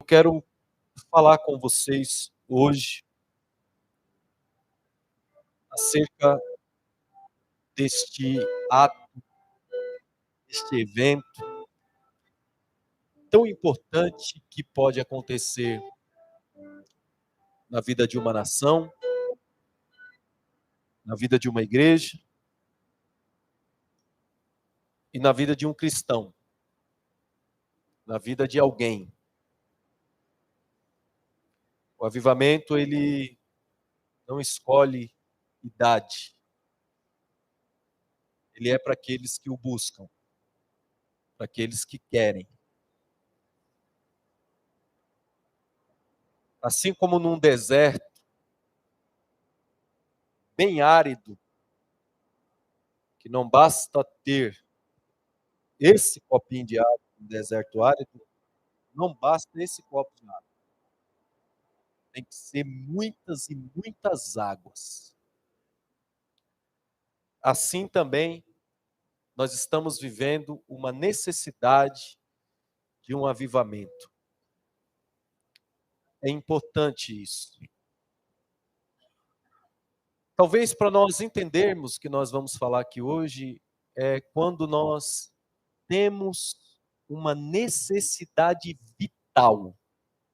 quero falar com vocês hoje acerca deste ato, deste evento tão importante que pode acontecer na vida de uma nação, na vida de uma igreja e na vida de um cristão, na vida de alguém. O avivamento, ele não escolhe idade. Ele é para aqueles que o buscam, para aqueles que querem. Assim como num deserto bem árido, que não basta ter esse copinho de água no deserto árido, não basta esse copo de água. Tem que ser muitas e muitas águas. Assim também, nós estamos vivendo uma necessidade de um avivamento. É importante isso. Talvez para nós entendermos o que nós vamos falar aqui hoje, é quando nós temos uma necessidade vital.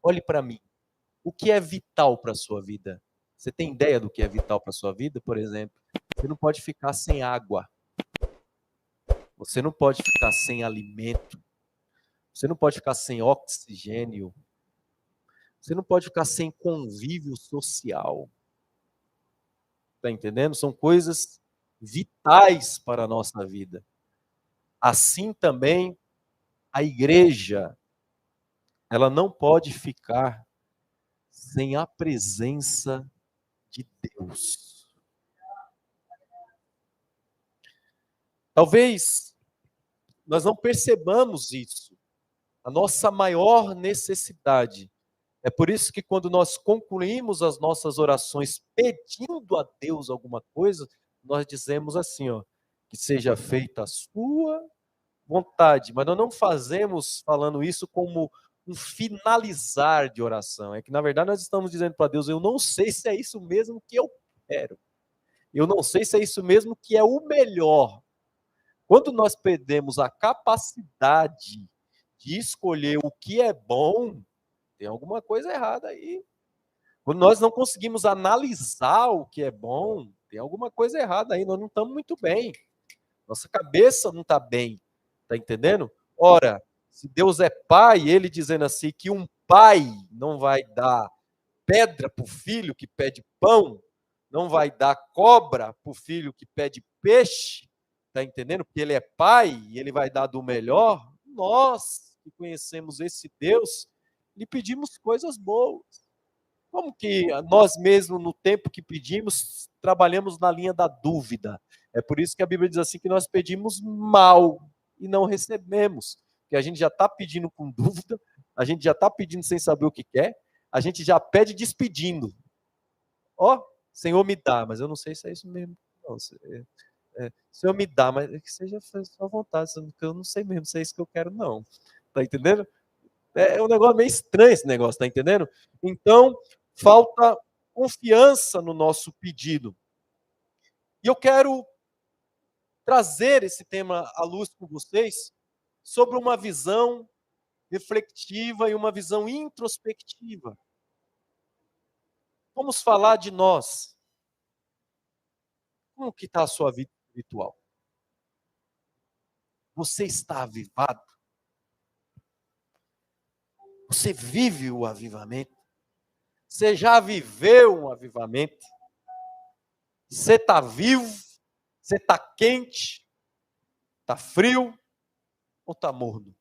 Olhe para mim. O que é vital para a sua vida? Você tem ideia do que é vital para a sua vida? Por exemplo, você não pode ficar sem água. Você não pode ficar sem alimento. Você não pode ficar sem oxigênio. Você não pode ficar sem convívio social. Está entendendo? São coisas vitais para a nossa vida. Assim também, a igreja, ela não pode ficar sem a presença de Deus. Talvez nós não percebamos isso, a nossa maior necessidade. É por isso que quando nós concluímos as nossas orações pedindo a Deus alguma coisa, nós dizemos assim, ó, que seja feita a sua vontade, mas nós não fazemos falando isso como um finalizar de oração. É que na verdade nós estamos dizendo para Deus, eu não sei se é isso mesmo que eu quero. Eu não sei se é isso mesmo que é o melhor. Quando nós perdemos a capacidade de escolher o que é bom, tem alguma coisa errada aí. Quando nós não conseguimos analisar o que é bom, tem alguma coisa errada aí, nós não estamos muito bem. Nossa cabeça não está bem, está entendendo? Ora, se Deus é pai, ele dizendo assim que um pai não vai dar pedra para o filho que pede pão, não vai dar cobra para o filho que pede peixe, está entendendo? Porque ele é pai e ele vai dar do melhor. Nós que conhecemos esse Deus, lhe pedimos coisas boas. Como que nós mesmos, no tempo que pedimos, trabalhamos na linha da dúvida? É por isso que a Bíblia diz assim que nós pedimos mal e não recebemos. Porque a gente já está pedindo com dúvida, a gente já está pedindo sem saber o que quer, a gente já pede despedindo. Ó, Senhor me dá, mas eu não sei se é isso mesmo. Não, Senhor me dá, mas que seja a sua vontade, porque eu não sei mesmo se é isso que eu quero, não. Tá entendendo? É um negócio meio estranho esse negócio, tá entendendo? Então, falta confiança no nosso pedido. E eu quero trazer esse tema à luz com vocês sobre uma visão reflexiva e uma visão introspectiva. Vamos falar de nós. Como que está a sua vida espiritual? Você está avivado? Você vive o avivamento? Você já viveu um avivamento? Você está vivo? Você está quente? Está frio? Ou está morno?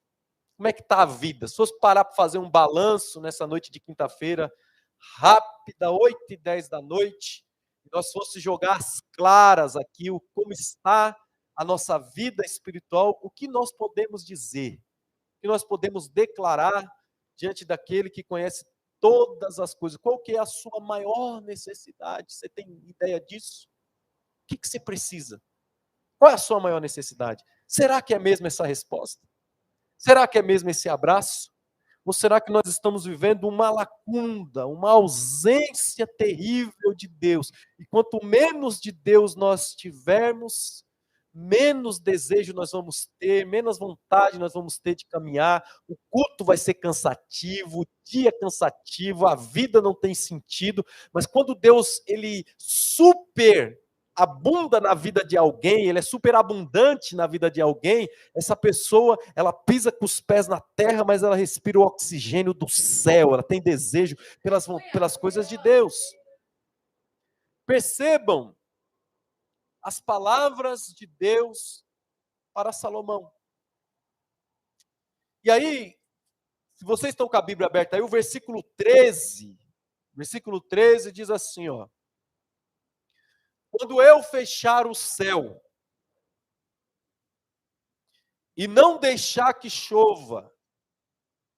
Como é que está a vida? Se fosse parar para fazer um balanço nessa noite de quinta-feira, rápida, 8h10 da noite, e nós fosse jogar as claras aqui, como está a nossa vida espiritual, o que nós podemos dizer? O que nós podemos declarar diante daquele que conhece todas as coisas? Qual que é a sua maior necessidade? Você tem ideia disso? O que você precisa? Qual é a sua maior necessidade? Será que é mesmo essa resposta? Será que é mesmo esse abraço? Ou será que nós estamos vivendo uma lacuna, uma ausência terrível de Deus? E quanto menos de Deus nós tivermos, menos desejo nós vamos ter, menos vontade nós vamos ter de caminhar, o culto vai ser cansativo, o dia é cansativo, a vida não tem sentido, mas quando Deus, ele abunda na vida de alguém, ele é superabundante na vida de alguém, essa pessoa, ela pisa com os pés na terra, mas ela respira o oxigênio do céu, ela tem desejo pelas coisas de Deus. Percebam as palavras de Deus para Salomão. E aí, se vocês estão com a Bíblia aberta aí, o versículo 13 diz assim, ó: quando eu fechar o céu e não deixar que chova,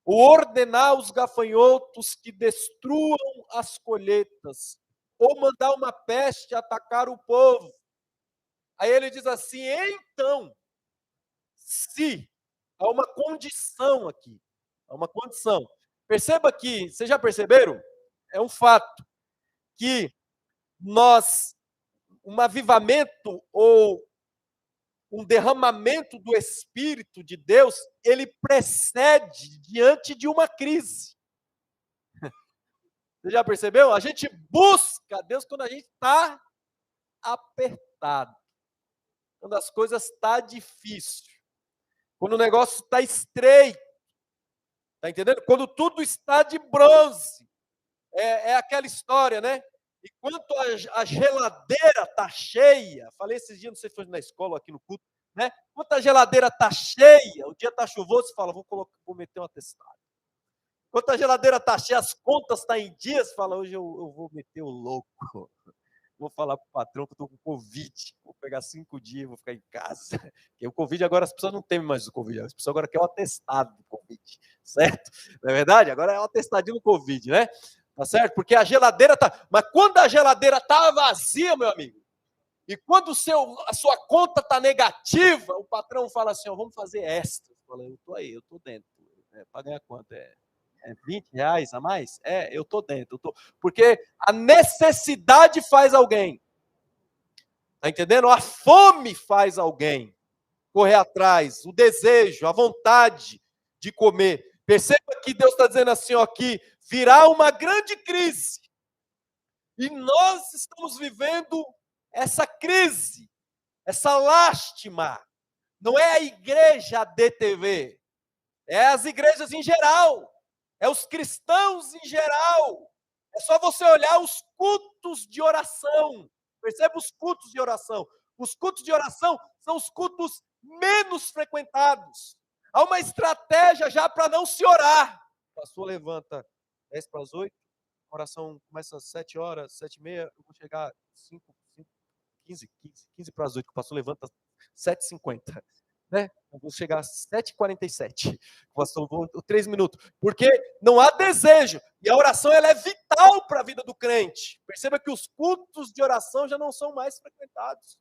ou ordenar os gafanhotos que destruam as colheitas, ou mandar uma peste atacar o povo. Aí ele diz assim, então, se, há uma condição aqui, há uma condição. Perceba que, vocês já perceberam? É um fato que um avivamento ou um derramamento do Espírito de Deus, ele precede diante de uma crise. Você já percebeu? A gente busca Deus quando a gente está apertado, quando as coisas estão difíceis, quando o negócio está estreito, está entendendo? Quando tudo está de bronze. É aquela história, né? Enquanto a geladeira está cheia, falei esses dias, não sei se foi na escola ou aqui no culto, né? Enquanto a geladeira está cheia, o dia está chuvoso, você fala, vou meter um atestado. Enquanto a geladeira está cheia, as contas estão em dias, você fala, hoje eu vou meter o louco. Vou falar para o patrão que eu estou com Covid. Vou pegar 5 dias, vou ficar em casa. Porque o Covid agora, as pessoas não temem mais o Covid. As pessoas agora querem o atestado do Covid. Certo? Não é verdade? Agora é o atestadinho do Covid, né? Tá certo? Porque a geladeira tá. Mas quando a geladeira tá vazia, meu amigo, e quando a sua conta tá negativa, o patrão fala assim: ó, vamos fazer extra. Eu falei, eu tô aí, eu tô dentro. Para ganhar quanto? É R$20 a mais? Eu tô dentro. Porque a necessidade faz alguém. Tá entendendo? A fome faz alguém correr atrás, o desejo, a vontade de comer. Perceba que Deus está dizendo assim, ó, que virá uma grande crise. E nós estamos vivendo essa crise, essa lástima. Não é a igreja DTV, é as igrejas em geral, é os cristãos em geral. É só você olhar os cultos de oração. Perceba os cultos de oração. Os cultos de oração são os cultos menos frequentados. Há uma estratégia já para não se orar. O pastor levanta 10 para as 8, a oração começa às 7 horas, 7 e meia, eu vou chegar 15 para as 8, que o pastor levanta 7h50. Né? Eu vou chegar às 7h47. Pastor, 3 minutos. Porque não há desejo. E a oração ela é vital para a vida do crente. Perceba que os cultos de oração já não são mais frequentados.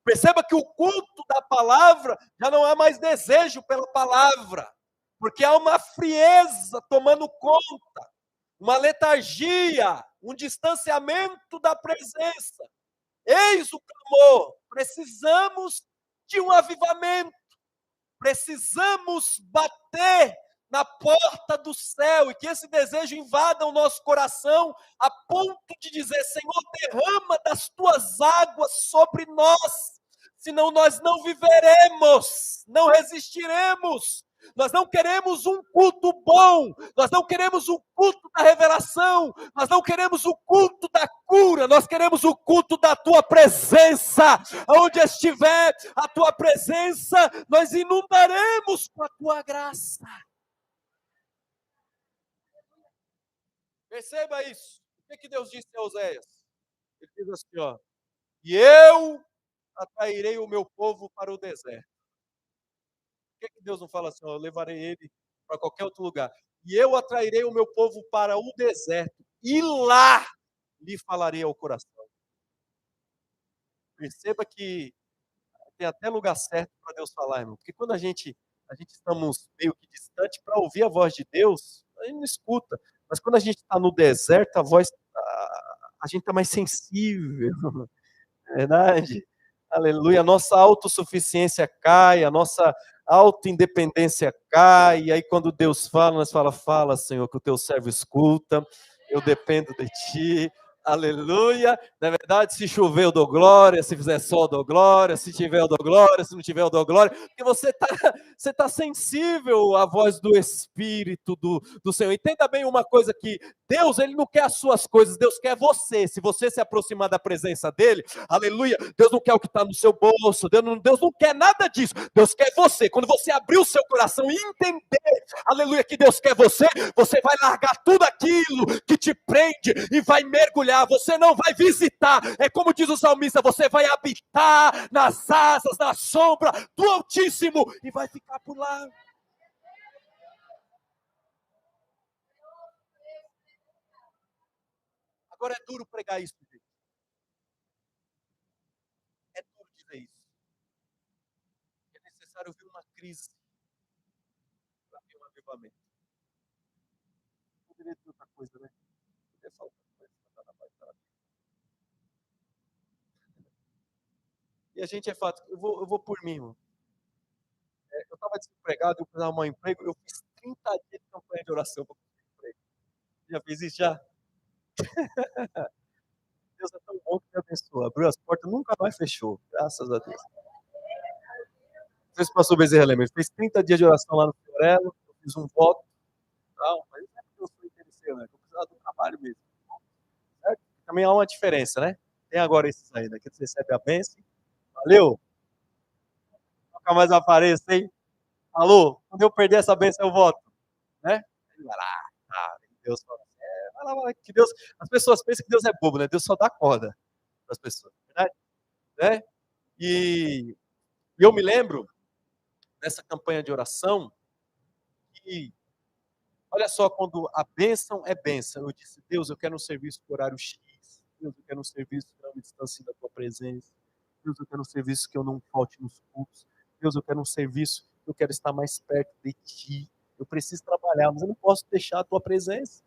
Perceba que o culto da palavra já não há mais desejo pela palavra. Porque há uma frieza tomando conta, uma letargia, um distanciamento da presença. Eis o clamor. Precisamos de um avivamento. Precisamos bater na porta do céu e que esse desejo invada o nosso coração a ponto de dizer, Senhor, derrama das tuas águas sobre nós, senão nós não viveremos, não resistiremos. Nós não queremos um culto bom, nós não queremos o culto da revelação, nós não queremos o culto da cura, nós queremos o culto da tua presença. Onde estiver a tua presença, nós inundaremos com a tua graça. Perceba isso. O que Deus disse a Oséias? Ele diz assim, ó, e eu atrairei o meu povo para o deserto. Por que Deus não fala assim, ó, eu levarei ele para qualquer outro lugar? E eu atrairei o meu povo para o deserto, e lá lhe falarei ao coração. Perceba que tem até lugar certo para Deus falar, irmão. Porque quando a gente a gente estamos meio que distante para ouvir a voz de Deus, a gente não escuta. Mas quando a gente está no deserto, a gente está mais sensível, verdade? Aleluia. A nossa autossuficiência cai, a nossa autoindependência cai, e aí quando Deus fala, nós fala, Senhor, que o teu servo escuta, eu dependo de ti. Aleluia. Na verdade, se chover eu dou glória, se fizer sol eu dou glória, se tiver eu dou glória, se não tiver eu dou glória, porque você tá sensível à voz do Espírito do Senhor. Entenda bem uma coisa que Deus, ele não quer as suas coisas, Deus quer você. Se você se aproximar da presença dele, aleluia, Deus não quer o que está no seu bolso, Deus não quer nada disso, Deus quer você. Quando você abrir o seu coração e entender, aleluia, que Deus quer você, você vai largar tudo aquilo que te prende e vai mergulhar, você não vai visitar, é como diz o salmista, você vai habitar nas asas, na sombra do Altíssimo e vai ficar por lá. Agora é duro pregar isso, gente. É duro dizer isso. É necessário vir uma crise para ter um avivamento. Poderia ter outra coisa, né? Poderia falar outra coisa. E a gente é fato. Eu vou por mim, mano. Eu estava desempregado, eu precisava de um emprego, eu fiz 30 dias de campanha de oração para conseguir emprego. Já fez isso já? Deus é tão bom que me abençoou. Abriu as portas, nunca mais fechou. Graças a Deus. Não sei se pastor Bezerra lembra, ele fez 30 dias de oração lá no Fiorello, eu fiz um voto, tal, mas não é porque eu sou interesseiro, né? Eu precisava do trabalho mesmo. Certo? Também há uma diferença, né? Tem agora esses aí, né? Que você recebe a bênção. Valeu! Nunca mais apareça, hein? Alô? Quando eu perder essa bênção, eu voto. Né? Ele vai lá, Deus fala, vai lá, que Deus. As pessoas pensam que Deus é bobo, né? Deus só dá corda para as pessoas, verdade? Né? E eu me lembro dessa campanha de oração que, olha só, quando a bênção é bênção, eu disse, Deus, eu quero um serviço por horário X, Deus, eu quero um serviço que não me distancie da tua presença, Deus, eu quero um serviço que eu não falte nos cultos, Deus, eu quero um serviço que eu quero estar mais perto de ti, eu preciso trabalhar, mas eu não posso deixar a tua presença.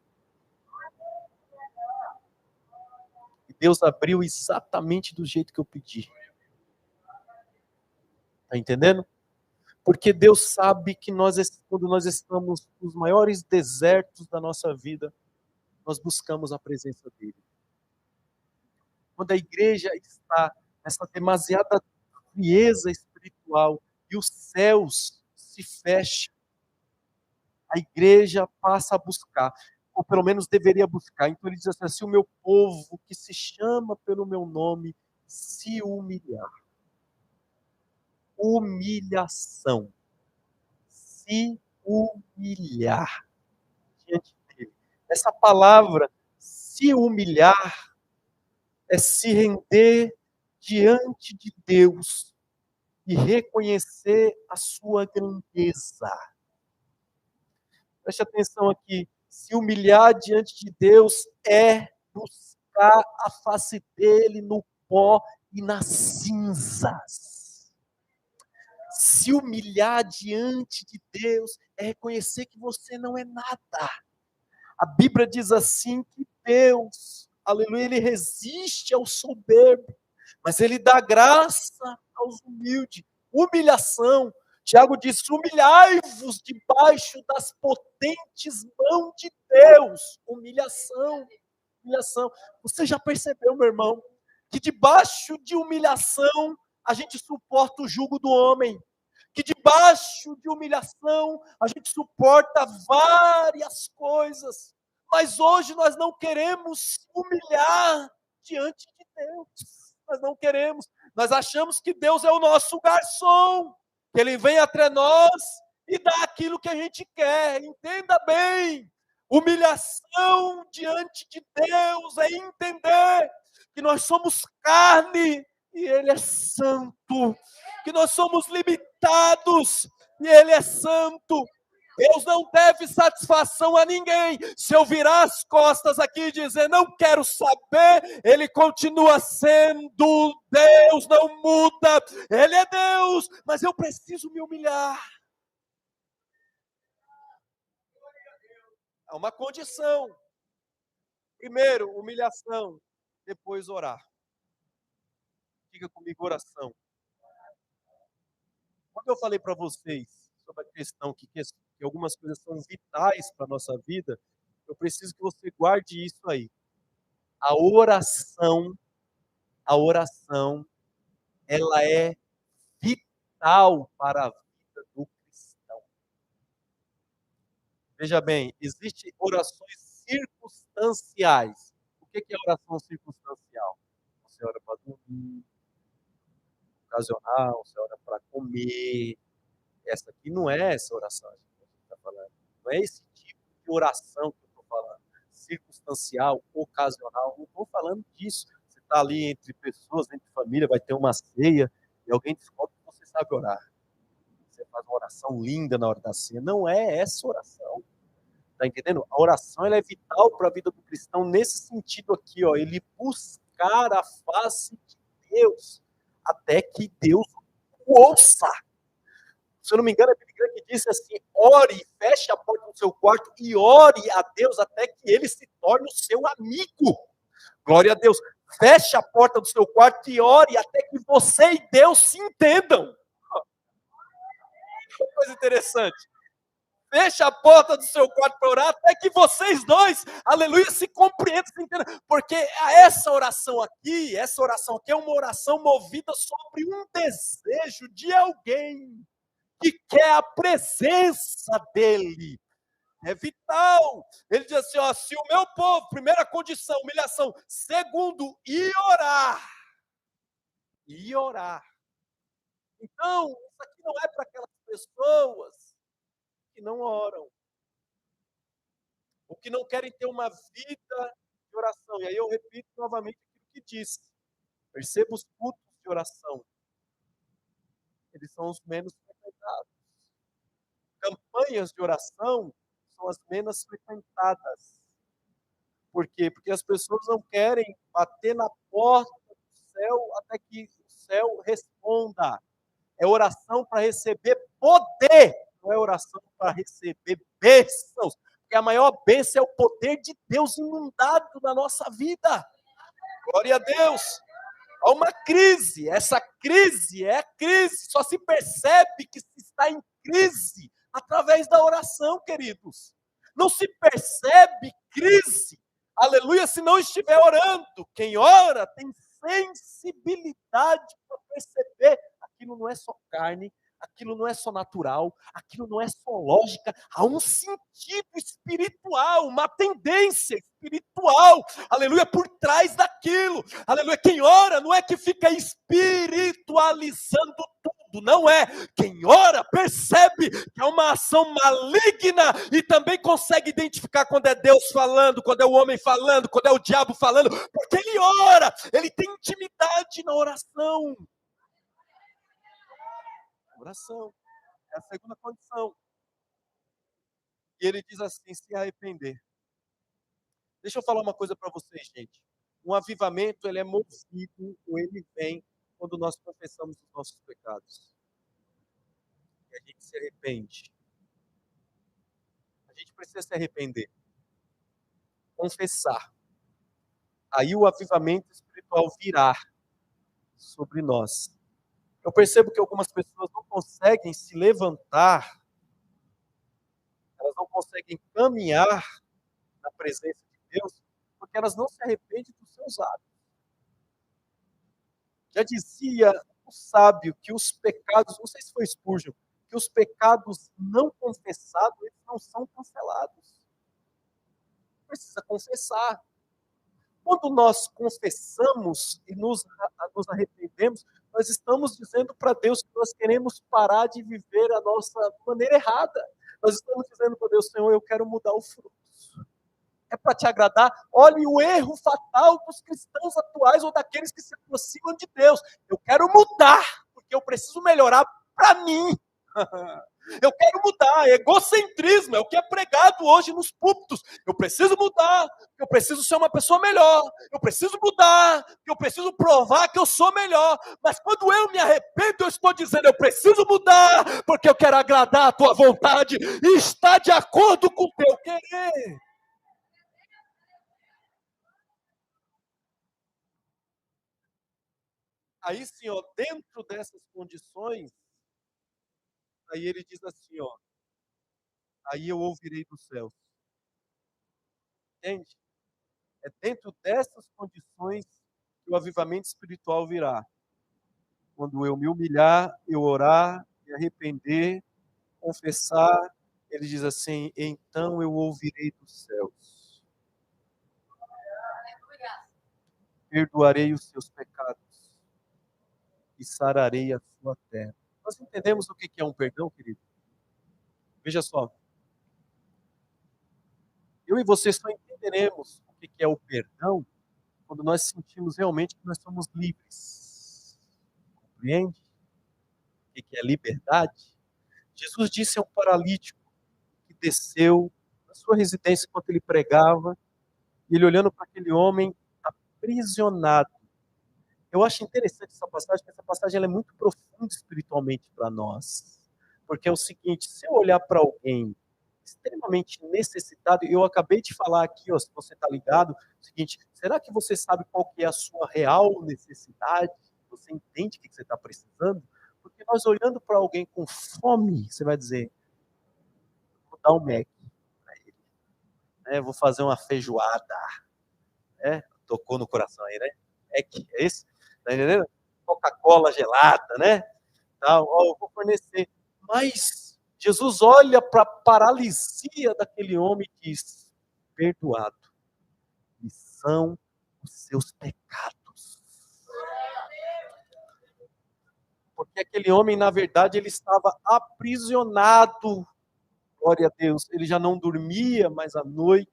E Deus abriu exatamente do jeito que eu pedi. Tá entendendo? Porque Deus sabe que quando nós estamos nos maiores desertos da nossa vida, nós buscamos a presença dele. Quando a igreja está nessa demasiada frieza espiritual e os céus se fecham, a igreja passa a buscar, ou pelo menos deveria buscar. Então ele diz assim, se o meu povo que se chama pelo meu nome se humilhar. Humilhação. Se humilhar diante dele. Essa palavra, se humilhar, é se render diante de Deus e reconhecer a sua grandeza. Preste atenção aqui. Se humilhar diante de Deus é buscar a face dele no pó e nas cinzas. Se humilhar diante de Deus é reconhecer que você não é nada. A Bíblia diz assim que Deus, aleluia, ele resiste ao soberbo, mas ele dá graça aos humildes. Humilhação. Tiago diz, humilhai-vos debaixo das potentes mãos de Deus. Humilhação. Humilhação. Você já percebeu, meu irmão, que debaixo de humilhação a gente suporta o jugo do homem. Que debaixo de humilhação a gente suporta várias coisas, mas hoje nós não queremos humilhar diante de Deus, nós não queremos, nós achamos que Deus é o nosso garçom, que Ele vem até nós e dá aquilo que a gente quer, entenda bem, humilhação diante de Deus é entender que nós somos carne e Ele é santo, que nós somos limitados e Ele é santo. Deus não deve satisfação a ninguém. Se eu virar as costas aqui e dizer não quero saber, Ele continua sendo Deus, não muda. Ele é Deus, mas eu preciso me humilhar. É uma condição. Primeiro, humilhação, depois orar. Diga comigo, oração. Quando eu falei para vocês sobre a questão que algumas coisas são vitais para a nossa vida, eu preciso que você guarde isso aí. A oração, a oração, ela é vital para a vida do cristão. Veja bem, existem orações circunstanciais. O que é oração circunstancial? Você ora para dormir, ocasional, você ora para comer. Essa aqui não é essa oração que a gente está falando. Não é esse tipo de oração que eu estou falando. Circunstancial, ocasional. Não estou falando disso. Você está ali entre pessoas, entre família, vai ter uma ceia e alguém descobre que você sabe orar. Você faz uma oração linda na hora da ceia. Não é essa oração. Está entendendo? A oração ela é vital para a vida do cristão nesse sentido aqui, ó. Ele buscar a face de Deus até que Deus o ouça. Se eu não me engano, a Bíblia que disse assim: ore, feche a porta do seu quarto e ore a Deus até que ele se torne o seu amigo. Glória a Deus. Feche a porta do seu quarto e ore até que você e Deus se entendam. Que coisa interessante. Feche a porta do seu quarto para orar até que vocês dois, aleluia, se compreendam, se entendam. Porque essa oração aqui é uma oração movida sobre um desejo de alguém que quer a presença dele. É vital. Ele diz assim, ó, se o meu povo, primeira condição, humilhação. Segundo, e orar. E orar. Então, isso aqui não é para aquelas pessoas que não oram. Ou que não querem ter uma vida de oração. E aí eu repito novamente aquilo que disse. Perceba os cultos de oração. Eles são os menos frequentados. Campanhas de oração são as menos frequentadas. Por quê? Porque as pessoas não querem bater na porta do céu até que o céu responda. É oração para receber poder, não é oração para receber bênçãos. Porque a maior bênção é o poder de Deus inundado na nossa vida. Glória a Deus. Há uma crise, essa crise é a crise, só se percebe que se está em crise através da oração, queridos. Não se percebe crise, aleluia, se não estiver orando. Quem ora tem sensibilidade para perceber. Aquilo não é só carne, aquilo não é só natural, aquilo não é só lógica, há um sentido espiritual, uma tendência espiritual, aleluia, por trás daquilo, aleluia. Quem ora não é que fica espiritualizando tudo, não é. Quem ora percebe que é uma ação maligna e também consegue identificar quando é Deus falando, quando é o homem falando, quando é o diabo falando, porque ele ora, ele tem intimidade na oração. Oração é a segunda condição. E ele diz assim, se arrepender. Deixa eu falar uma coisa para vocês, gente. Um avivamento, ele é movido, ou ele vem, quando nós confessamos os nossos pecados. E a gente se arrepende. A gente precisa se arrepender. Confessar. Aí o avivamento espiritual virá sobre nós. Eu percebo que algumas pessoas não conseguem se levantar, elas não conseguem caminhar na presença de Deus, porque elas não se arrependem dos seus atos. Já dizia o sábio que os pecados, não sei se foi Spurgeon, que os pecados não confessados, eles não são cancelados. Precisa confessar. Quando nós confessamos e nos arrependemos, nós estamos dizendo para Deus que nós queremos parar de viver a nossa maneira errada. Nós estamos dizendo para Deus, Senhor, eu quero mudar o fruto. É para te agradar? Olhe o erro fatal dos cristãos atuais ou daqueles que se aproximam de Deus. Eu quero mudar, porque eu preciso melhorar para mim. Eu quero mudar, egocentrismo é o que é pregado hoje nos púlpitos. Eu preciso mudar, eu preciso ser uma pessoa melhor, eu preciso mudar, eu preciso provar que eu sou melhor. Mas quando eu me arrependo, eu estou dizendo, eu preciso mudar, porque eu quero agradar a tua vontade e estar de acordo com o teu querer. Aí sim, ó, dentro dessas condições, aí ele diz assim, ó, aí eu ouvirei dos céus. Entende? É dentro dessas condições que o avivamento espiritual virá. Quando eu me humilhar, eu orar, me arrepender, confessar, ele diz assim: então eu ouvirei dos céus, perdoarei os seus pecados e sararei a sua terra. Nós entendemos o que é um perdão, querido? Veja só, eu e você só entenderemos o que é o perdão quando nós sentimos realmente que nós somos livres. Compreende? O que é liberdade? Jesus disse a um paralítico que desceu na sua residência enquanto ele pregava, e ele olhando para aquele homem aprisionado. Eu acho interessante essa passagem, porque essa passagem ela é muito profunda espiritualmente para nós. Porque é o seguinte, se eu olhar para alguém extremamente necessitado, eu acabei de falar aqui, ó, se você está ligado, o seguinte, será que você sabe qual que é a sua real necessidade? Você entende o que você está precisando? Porque nós olhando para alguém com fome, você vai dizer, vou dar um Mac para ele, né? Vou fazer uma feijoada, né? Tocou no coração aí, né? É isso? Tá entendendo? Coca-Cola gelada, né? Tal, ó, eu vou fornecer. Mas Jesus olha para a paralisia daquele homem e diz: perdoado, e são os seus pecados. Porque aquele homem, na verdade, ele estava aprisionado. Glória a Deus. Ele já não dormia mais à noite,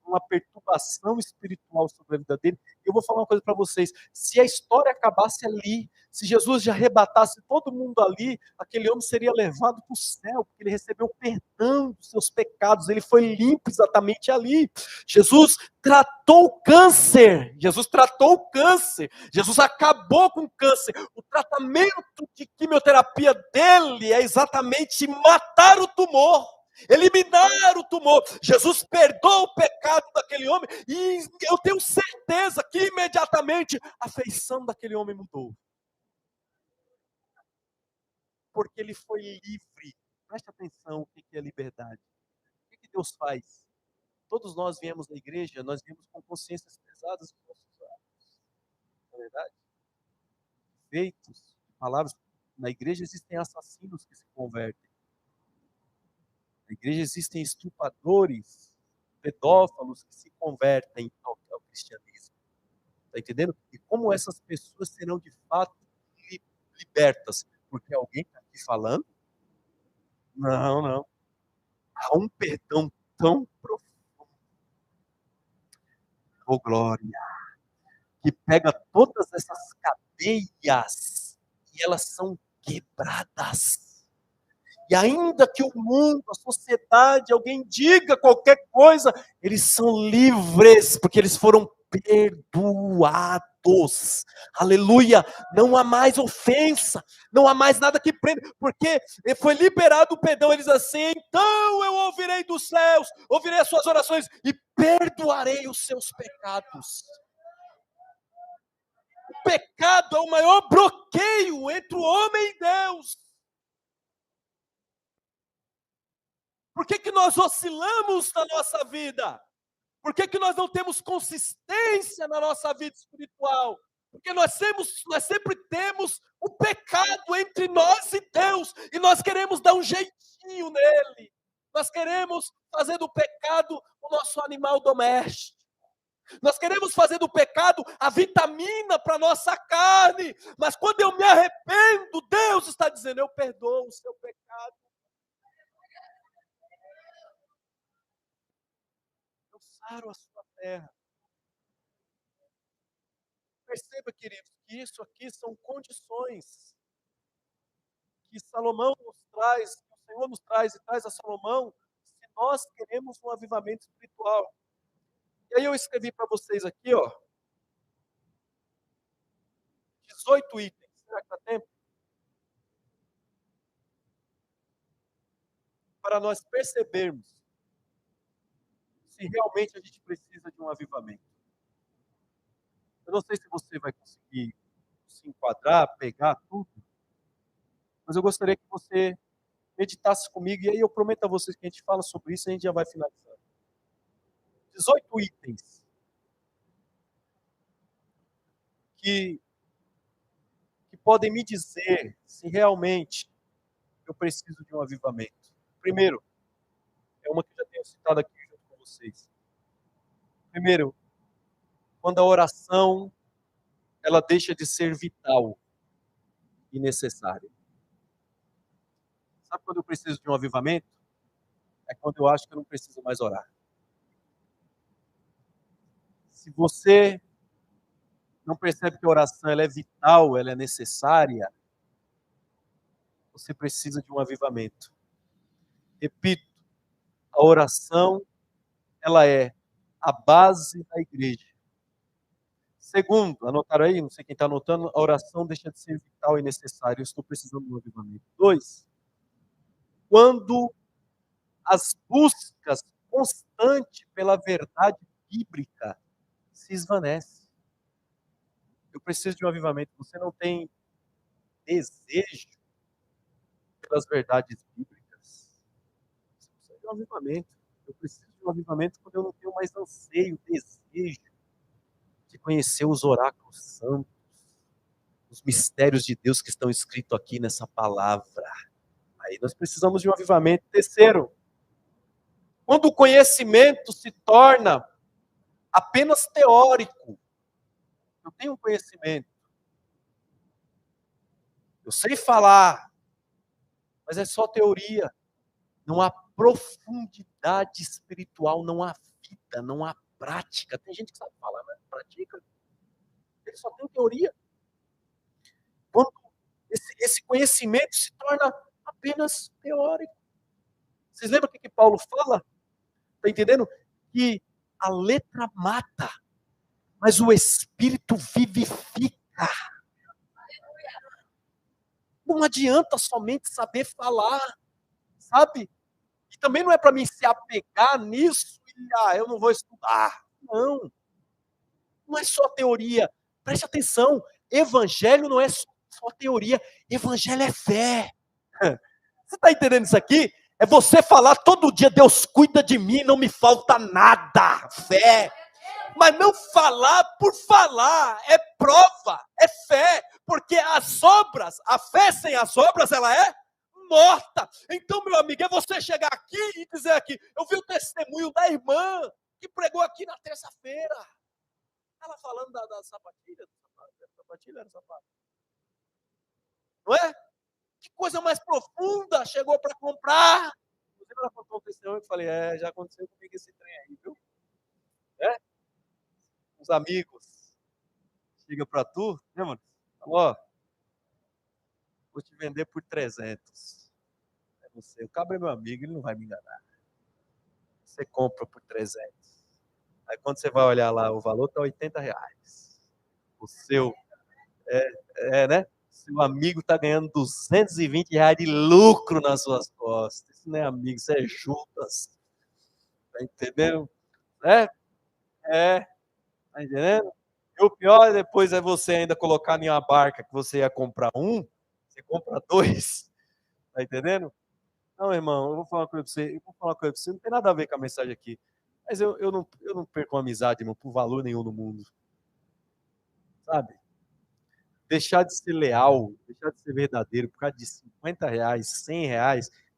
uma perturbação espiritual sobre a vida dele. Eu vou falar uma coisa para vocês: se a história acabasse ali, se Jesus já arrebatasse todo mundo ali, aquele homem seria levado para o céu, porque ele recebeu perdão dos seus pecados, ele foi limpo exatamente ali. Jesus tratou o câncer, Jesus tratou o câncer, Jesus acabou com o câncer. O tratamento de quimioterapia dele é exatamente matar o tumor. Eliminar o tumor. Jesus perdoa o pecado daquele homem e eu tenho certeza que imediatamente a feição daquele homem mudou. Porque ele foi livre. Preste atenção o que é liberdade. O que Deus faz? Todos nós viemos da igreja, nós viemos com consciências pesadas nos nossos atos. Não é verdade? Feitos, palavras. Na igreja existem assassinos que se convertem. Na igreja existem estupradores, pedófilos que se convertem ao cristianismo. Está entendendo? E como essas pessoas serão de fato libertas? Porque alguém está aqui falando? Não, não. Há um perdão tão profundo, oh glória, que pega todas essas cadeias e elas são quebradas. E ainda que o mundo, a sociedade, alguém diga qualquer coisa, eles são livres, porque eles foram perdoados. Aleluia! Não há mais ofensa, não há mais nada que prenda, porque foi liberado o perdão. Eles assim, então eu ouvirei dos céus, ouvirei as suas orações e perdoarei os seus pecados. O pecado é o maior bloqueio entre o homem e Deus. Por que nós oscilamos na nossa vida? Por que nós não temos consistência na nossa vida espiritual? Porque nós sempre temos o pecado entre nós e Deus, e nós queremos dar um jeitinho nele. Nós queremos fazer do pecado o nosso animal doméstico. Nós queremos fazer do pecado a vitamina para a nossa carne. Mas quando eu me arrependo, Deus está dizendo, eu perdoo o seu pecado. Eu saro a sua terra. Perceba, queridos, que isso aqui são condições que Salomão nos traz, que o Senhor nos traz e traz a Salomão, se nós queremos um avivamento espiritual. E aí eu escrevi para vocês aqui, ó, 18 itens. Será que dá tempo? Para nós percebermos se realmente a gente precisa de um avivamento. Eu não sei se você vai conseguir se enquadrar, pegar tudo, mas eu gostaria que você meditasse comigo, e aí eu prometo a vocês que a gente fala sobre isso e a gente já vai finalizando. 18 itens que, que podem me dizer se realmente eu preciso de um avivamento. Primeiro, é uma que eu já tenho citado aqui junto com vocês. Primeiro, quando a oração ela deixa de ser vital e necessária. Sabe quando eu preciso de um avivamento? É quando eu acho que eu não preciso mais orar. Se você não percebe que a oração ela é vital, ela é necessária, você precisa de um avivamento. Repito, a oração ela é a base da igreja. Segundo, anotaram aí? Não sei quem está anotando, a oração deixa de ser vital e necessária. Eu estou precisando de um avivamento. 2, quando as buscas constantes pela verdade bíblica se esvanecem. Eu preciso de um avivamento. Você não tem desejo pelas verdades bíblicas? Você precisa de um avivamento. Eu preciso de um avivamento quando eu não tenho mais anseio, desejo de conhecer os oráculos santos, os mistérios de Deus que estão escritos aqui nessa palavra. Aí nós precisamos de um avivamento. Terceiro, quando o conhecimento se torna apenas teórico. Eu tenho um conhecimento, eu sei falar, mas é só teoria. Não há profundidade espiritual, não há vida, não há prática. Tem gente que sabe falar, mas não pratica. Ele só tem teoria. Quando esse conhecimento se torna apenas teórico. Vocês lembram o que Paulo fala? Está entendendo? Que a letra mata, mas o Espírito vivifica. Não adianta somente saber falar, sabe? E também não é para mim se apegar nisso e, eu não vou estudar. Não, não é só teoria. Preste atenção, evangelho não é só teoria, evangelho é fé. Você está entendendo isso aqui? É você falar todo dia, Deus cuida de mim, não me falta nada. Fé. Mas não falar por falar, é prova, é fé, porque as obras, a fé sem as obras, ela é morta. Então, meu amigo, é você chegar aqui e dizer aqui, eu vi o testemunho da irmã que pregou aqui na terça-feira. Ela falando da sapatilha, sapatilha era sapato. Não é? Que coisa mais profunda, chegou para comprar. Inclusive, ela contou um testemunho e eu falei, já aconteceu comigo esse trem aí, viu? Os amigos chega para tu, né, mano? Ó, vou te vender por 300. É você. O cabra é meu amigo, ele não vai me enganar. Você compra por 300. Aí quando você vai olhar lá, o valor tá R$ 80. O seu, né? Seu amigo tá ganhando R$ 220 de lucro nas suas costas. Isso não é amigo, isso é Judas. Tá entendendo? É, tá entendendo? E o pior depois é você ainda colocar em uma barca que você ia comprar um, você compra dois. Tá entendendo? Não, irmão, eu vou falar uma coisa pra você. Eu vou falar uma coisa pra você. Não tem nada a ver com a mensagem aqui. Mas eu não perco uma amizade, irmão, por valor nenhum no mundo. Sabe? Deixar de ser leal, deixar de ser verdadeiro por causa de R$ 50, R$ 100,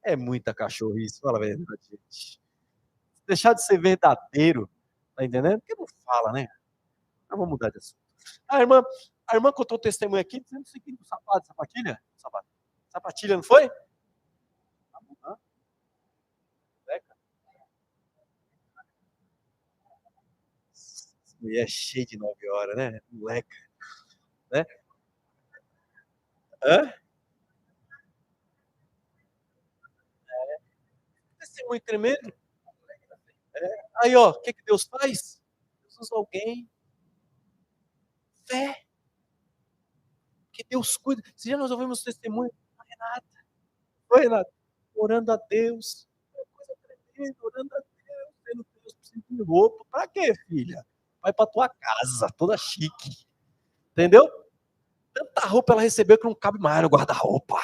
é muita cachorrice, fala a verdade, gente. Deixar de ser verdadeiro, tá entendendo? Porque não fala, né? Mas vamos mudar de assunto. A irmã contou o testemunho aqui, dizendo o seguinte: sapatilha? Sapatilha, não foi? Mulher cheia de 9 horas, né? Moleca, né? Hã? Testemunho tremendo. Aí, ó, o que Deus faz? Deus usa alguém, fé, que Deus cuida. Se já nós ouvimos testemunho, Renata, foi, Renata, orando a Deus, coisa tremenda, orando a Deus, tendo Deus precisa de roupa. Pra quê, filha? Vai pra tua casa, toda chique. Entendeu? Tanta roupa ela recebeu que não cabe mais no guarda-roupa.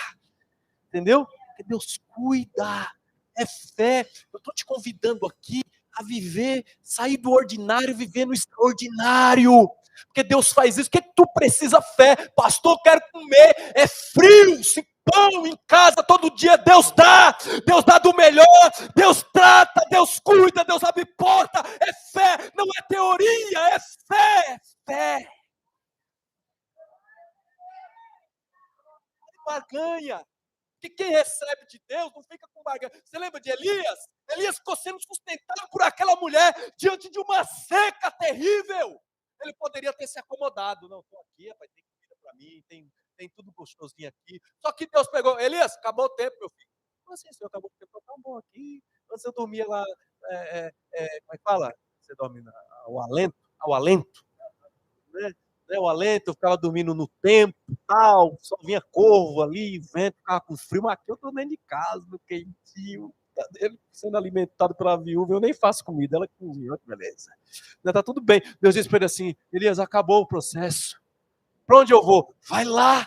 Entendeu? Porque Deus cuida. É fé. Eu estou te convidando aqui a viver, sair do ordinário e viver no extraordinário. Porque Deus faz isso. O que tu precisa fé? Pastor, eu quero comer. É frio, se pão em casa todo dia. Deus dá. Deus dá do melhor. Deus trata, Deus cuida, Deus abre porta. É fé, não é teoria, é fé. É fé. Barganha. Que quem recebe de Deus não fica com barganha. Você lembra de Elias? Elias ficou sendo sustentado por aquela mulher diante de uma seca terrível. Ele poderia ter se acomodado. Não, estou aqui, rapaz, tem comida para mim, tem tudo gostosinho aqui. Só que Deus pegou, Elias, acabou o tempo, meu filho. Como assim, senhor, acabou o tempo? Tá tão bom aqui. Antes eu dormia lá, como é que fala? Você dorme ao alento, né? O alento, eu ficava dormindo no tempo, tal, só vinha corvo ali, vento, ficava com frio, mas aqui eu tô dentro de casa, no quentinho, ele sendo alimentado pela viúva, eu nem faço comida, ela cozinha, olha que beleza. Tá tudo bem. Deus disse para ele assim, Elias, acabou o processo. Para onde eu vou? Vai lá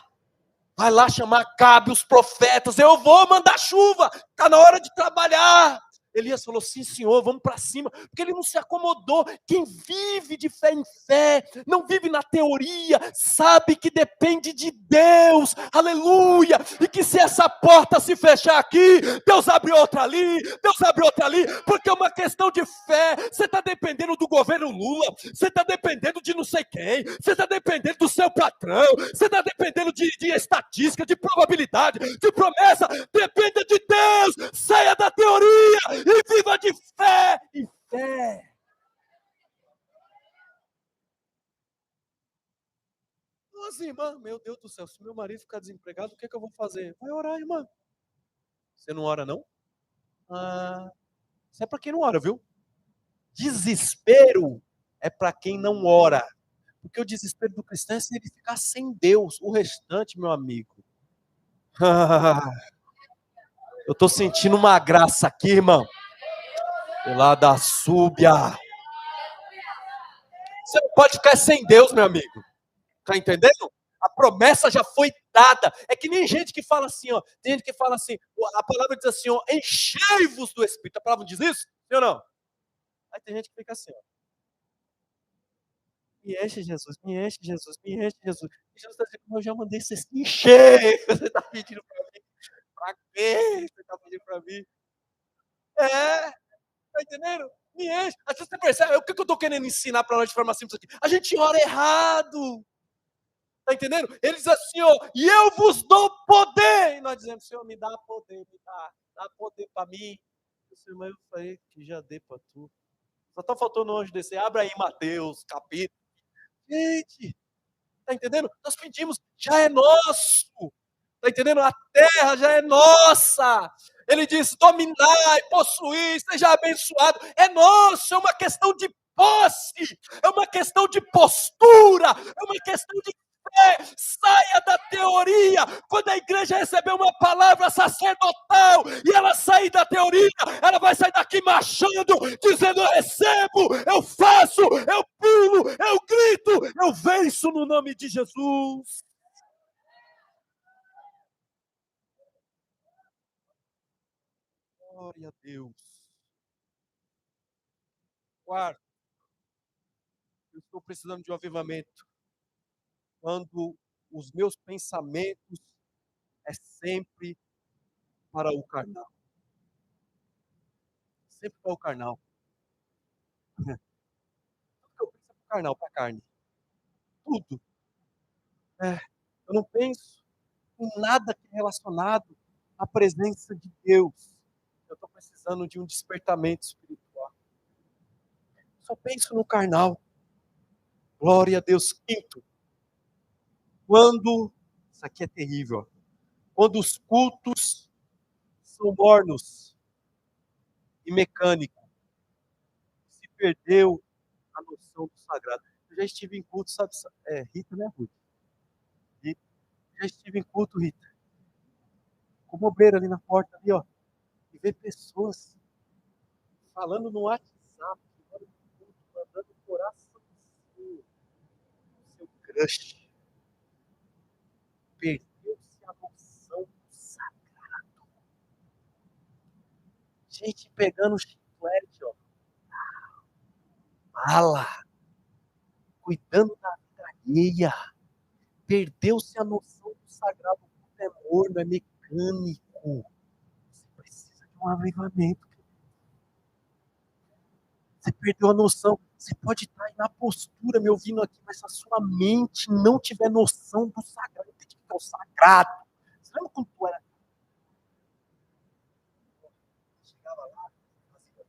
chamar Cabe, os profetas, eu vou mandar chuva, está na hora de trabalhar. Elias falou, sim senhor, vamos para cima, porque ele não se acomodou. Quem vive de fé em fé, não vive na teoria, sabe que depende de Deus, aleluia, e que se essa porta se fechar aqui, Deus abre outra ali, Deus abre outra ali, porque é uma questão de fé. Você está dependendo do governo Lula, você está dependendo de não sei quem, você está dependendo do seu patrão, você está dependendo de estatística, de probabilidade, de promessa. Dependa de Deus, saia da teoria e viva de fé em fé. Nossa, irmã, meu Deus do céu, se meu marido ficar desempregado, o que, é que eu vou fazer? Vai orar, irmã. Você não ora, não? Ah, isso é para quem não ora, viu? Desespero é para quem não ora. Porque o desespero do cristão é se ele ficar sem Deus. O restante, meu amigo. Eu estou sentindo uma graça aqui, irmão. Lá da súbia. Você não pode ficar sem Deus, meu amigo. Tá entendendo? A promessa já foi dada. É que nem gente que fala assim, ó. Tem gente que fala assim, a palavra diz assim, ó, enchei-vos do Espírito. A palavra diz isso? Sim ou não? Aí tem gente que fica assim, ó. Me enche, Jesus, me enche, Jesus, me enche, Jesus. E Jesus está dizendo, eu já mandei você se encher. Você está pedindo para mim. Para quê? Você está pedindo para mim? É, tá entendendo? Me enche. Às vezes você percebe, o que eu estou querendo ensinar para nós de forma simples aqui? A gente ora errado. Tá entendendo? Ele diz assim, ó, e eu vos dou poder. E nós dizemos, Senhor, me dá poder, dá poder para mim. Senhor, mas eu falei que já dei para tu. Só tá faltando o anjo descer. Abre aí Mateus, capítulo. Gente, tá entendendo? Nós pedimos, já é nosso. Tá entendendo? A terra já é nossa. Ele diz, dominai, possuir, seja abençoado. É nosso, é uma questão de posse, é uma questão de postura, é uma questão de fé. Saia da teoria. Quando a igreja receber uma palavra sacerdotal e ela sair da teoria, ela vai sair daqui marchando, dizendo, eu recebo, eu faço, eu pulo, eu grito, eu venço no nome de Jesus. Glória a Deus. Quarto, eu estou precisando de um avivamento. Quando os meus pensamentos é sempre para o carnal. Sempre para o carnal. Tudo que eu penso é para o carnal, para a carne. Tudo. É, eu não penso em nada que é relacionado à presença de Deus. Eu estou precisando de um despertamento espiritual. Só penso no carnal. Glória a Deus. Quinto, quando, isso aqui é terrível, quando os cultos são mornos e mecânicos, se perdeu a noção do sagrado. Eu já estive em culto, sabe? Rita, né, Ruth? Rita. Já estive em culto, Rita. Com bobeira ali na porta, ali, ó. E ver pessoas falando no WhatsApp, mandando coração no seu crush. gente pegando chiclete, ó. Mala, cuidando da vida alheia. Perdeu-se a noção do sagrado. O temor não é mecânico. Você precisa de um avivamento. Você perdeu a noção. Você pode estar aí na postura me ouvindo aqui, mas se a sua mente não tiver noção do sagrado, entende o que é o sagrado? Você lembra quando tu era? Chegava lá, fazia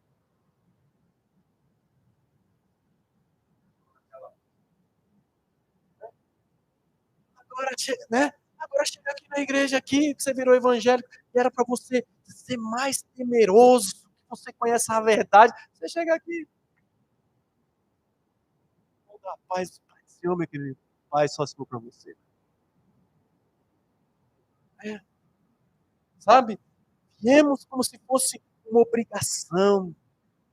aquela, agora, né? Agora chega aqui na igreja aqui, que você virou evangélico, e era para você ser mais temeroso, que você conhece a verdade. Você chega aqui, toda a paz do Senhor, meu querido, paz só se for para você. É, sabe? Viemos como se fosse uma obrigação,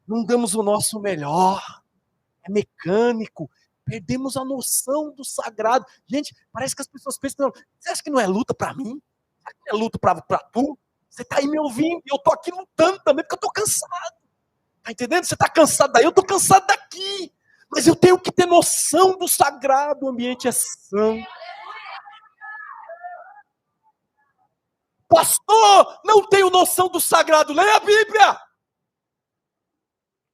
não damos o nosso melhor, é mecânico, perdemos a noção do sagrado. Gente, parece que as pessoas pensam, não, você acha que não é luta para mim? Será que não é luta para tu? Você está aí me ouvindo e eu estou aqui lutando também porque eu estou cansado. Tá entendendo? Você está cansado daí, eu estou cansado daqui. Mas eu tenho que ter noção do sagrado, o ambiente é santo. Pastor, não tenho noção do sagrado, leia a Bíblia.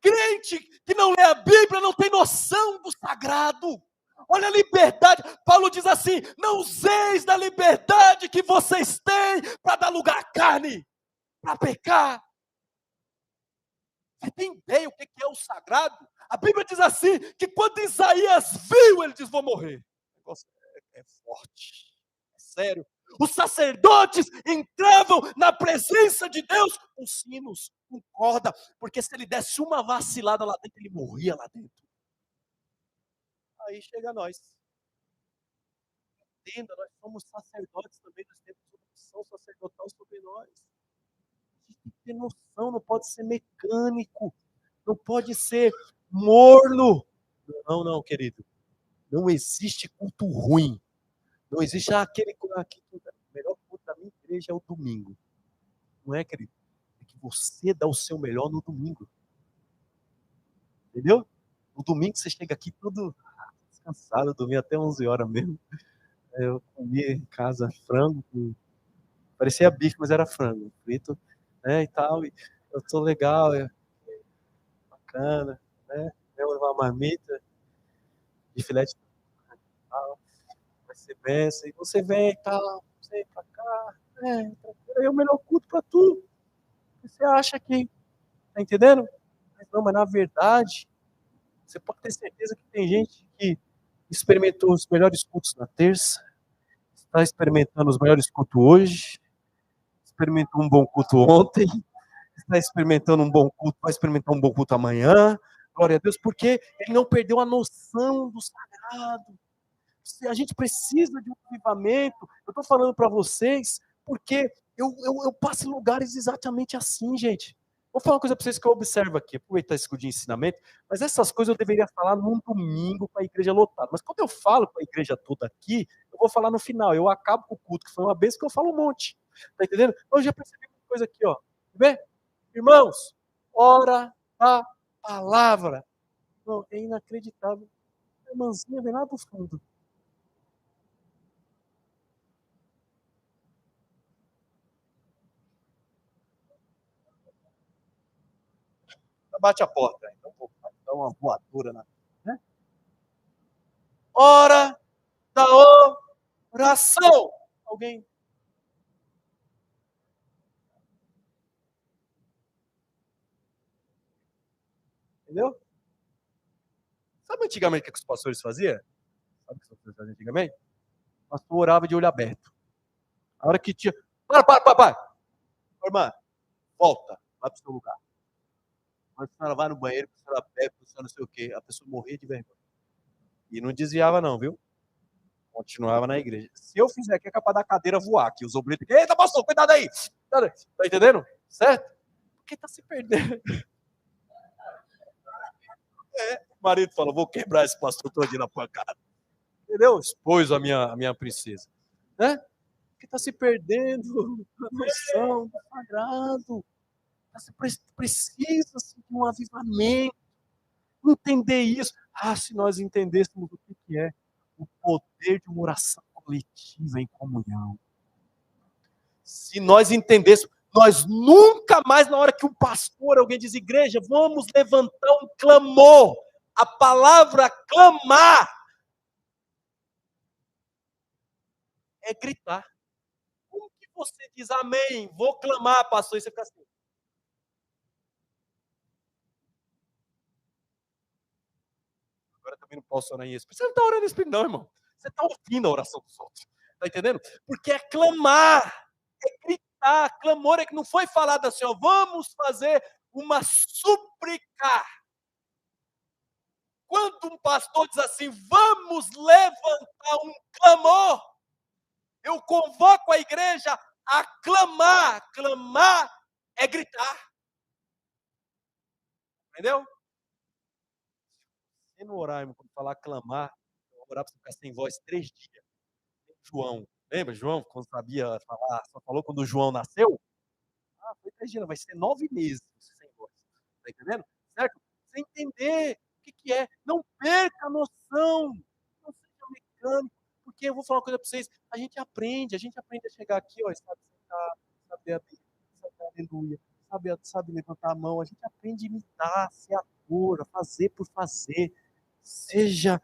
Crente que não lê a Bíblia não tem noção do sagrado. Olha a liberdade. Paulo diz assim: não useis da liberdade que vocês têm para dar lugar à carne, para pecar. Você tem ideia o que é o sagrado? A Bíblia diz assim, que quando Isaías viu, ele diz, vou morrer. O negócio é forte, é sério. Os sacerdotes entravam na presença de Deus com sinos, com corda, porque se ele desse uma vacilada lá dentro, ele morria lá dentro. Aí chega nós. Entenda, nós somos sacerdotes também, nós temos uma missão sacerdotal sobre nós. A gente tem que ter noção, não pode ser mecânico, não pode ser morno. Não, não, querido. Não existe culto ruim. Não existe aquele aqui. O melhor culto da minha igreja é o domingo. Não é, querido? É que você dá o seu melhor no domingo. Entendeu? No domingo você chega aqui todo descansado, eu dormi até 11 horas mesmo. Eu comi em casa frango, parecia bife, mas era frango, frito, né, e tal. E eu tô legal, é bacana, né? Eu levar uma marmita de filé de tal, vai ser benção. E você vem e tal, você vem pra cá, é o melhor culto pra tu. Você acha que, tá entendendo? Mas não, mas na verdade, você pode ter certeza que tem gente que experimentou os melhores cultos na terça, está experimentando os melhores cultos hoje, experimentou um bom culto ontem, está experimentando um bom culto, vai experimentar um bom culto amanhã. Glória a Deus, porque ele não perdeu a noção do sagrado. A gente precisa de um avivamento. Eu estou falando para vocês porque eu passo em lugares exatamente assim, gente. Vou falar uma coisa para vocês que eu observo aqui, aproveitar esse de ensinamento, mas essas coisas eu deveria falar num domingo com a igreja lotada. Mas quando eu falo com a igreja toda aqui, eu vou falar no final. Eu acabo com o culto, que foi uma vez que eu falo um monte. Tá entendendo? Então, eu já percebi uma coisa aqui, ó. Quer ver? Irmãos, hora da palavra. Não, é inacreditável. A irmãzinha vem lá do fundo. Bate a porta. Então vou dar uma voadora na. Né? Hora da oração. Alguém. Entendeu? Sabe antigamente o que os pastores faziam? Sabe o que os pastores faziam antigamente? O pastor orava de olho aberto. A hora que tinha. Para. Irmã, volta. Vai para o seu lugar. Quando a senhora vai no banheiro, a senhora bebe, a senhora não sei o quê. A pessoa morria de vergonha. E não desviava, não, viu? Continuava na igreja. Se eu fizer aqui, é capaz da cadeira voar aqui. Os obreiros. Eita, pastor, cuidado aí. Tá entendendo? Certo? Porque tá se perdendo. O marido fala, vou quebrar esse pastor todo na pancada. Entendeu? Expôs a minha princesa. Né? Porque tá se perdendo a noção do sagrado. Você precisa assim, de um avivamento, entender isso. Se nós entendêssemos o que é o poder de uma oração coletiva em comunhão. Se nós entendêssemos, nós nunca mais, na hora que um pastor, alguém diz, igreja, vamos levantar um clamor. A palavra clamar é gritar. Como que você diz amém? Vou clamar, pastor, e você fica assim. Agora também não posso orar em espírito. Você não está orando em espírito, não, irmão. Você está ouvindo a oração dos outros. Está entendendo? Porque é clamar, é gritar. Clamor é que não foi falado assim, ó, vamos fazer uma súplica. Quando um pastor diz assim, vamos levantar um clamor, eu convoco a igreja a clamar. Clamar é gritar. Entendeu? Se não orar, irmão, quando falar clamar, eu vou orar para você ficar sem voz 3 dias. João, lembra João, quando sabia falar, só falou quando o João nasceu? Foi 3 dias, vai ser 9 meses sem voz. Tá entendendo? Certo? Você entender o que é. Não perca a noção. Não seja mecânico. Porque eu vou falar uma coisa para vocês. A gente aprende a chegar aqui, ó, sabe sentar, sabe abrir, sabe aleluia, sabe levantar a mão. A gente aprende a imitar, ser ator, a fazer por fazer. Seja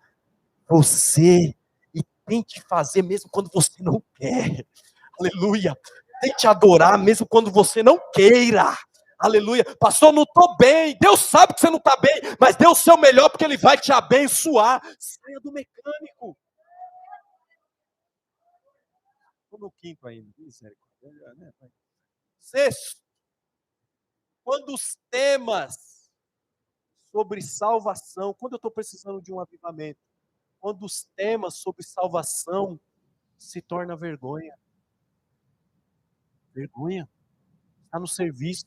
você e tente fazer mesmo quando você não quer. Aleluia. Tente adorar mesmo quando você não queira. Aleluia. Pastor, não estou bem. Deus sabe que você não está bem, mas dê o seu melhor porque Ele vai te abençoar. Saia do mecânico. Estou no quinto ainda. Misericórdia. Sexto, quando os temas sobre salvação, quando eu estou precisando de um avivamento, quando os temas sobre salvação se torna vergonha. Vergonha. Está no serviço,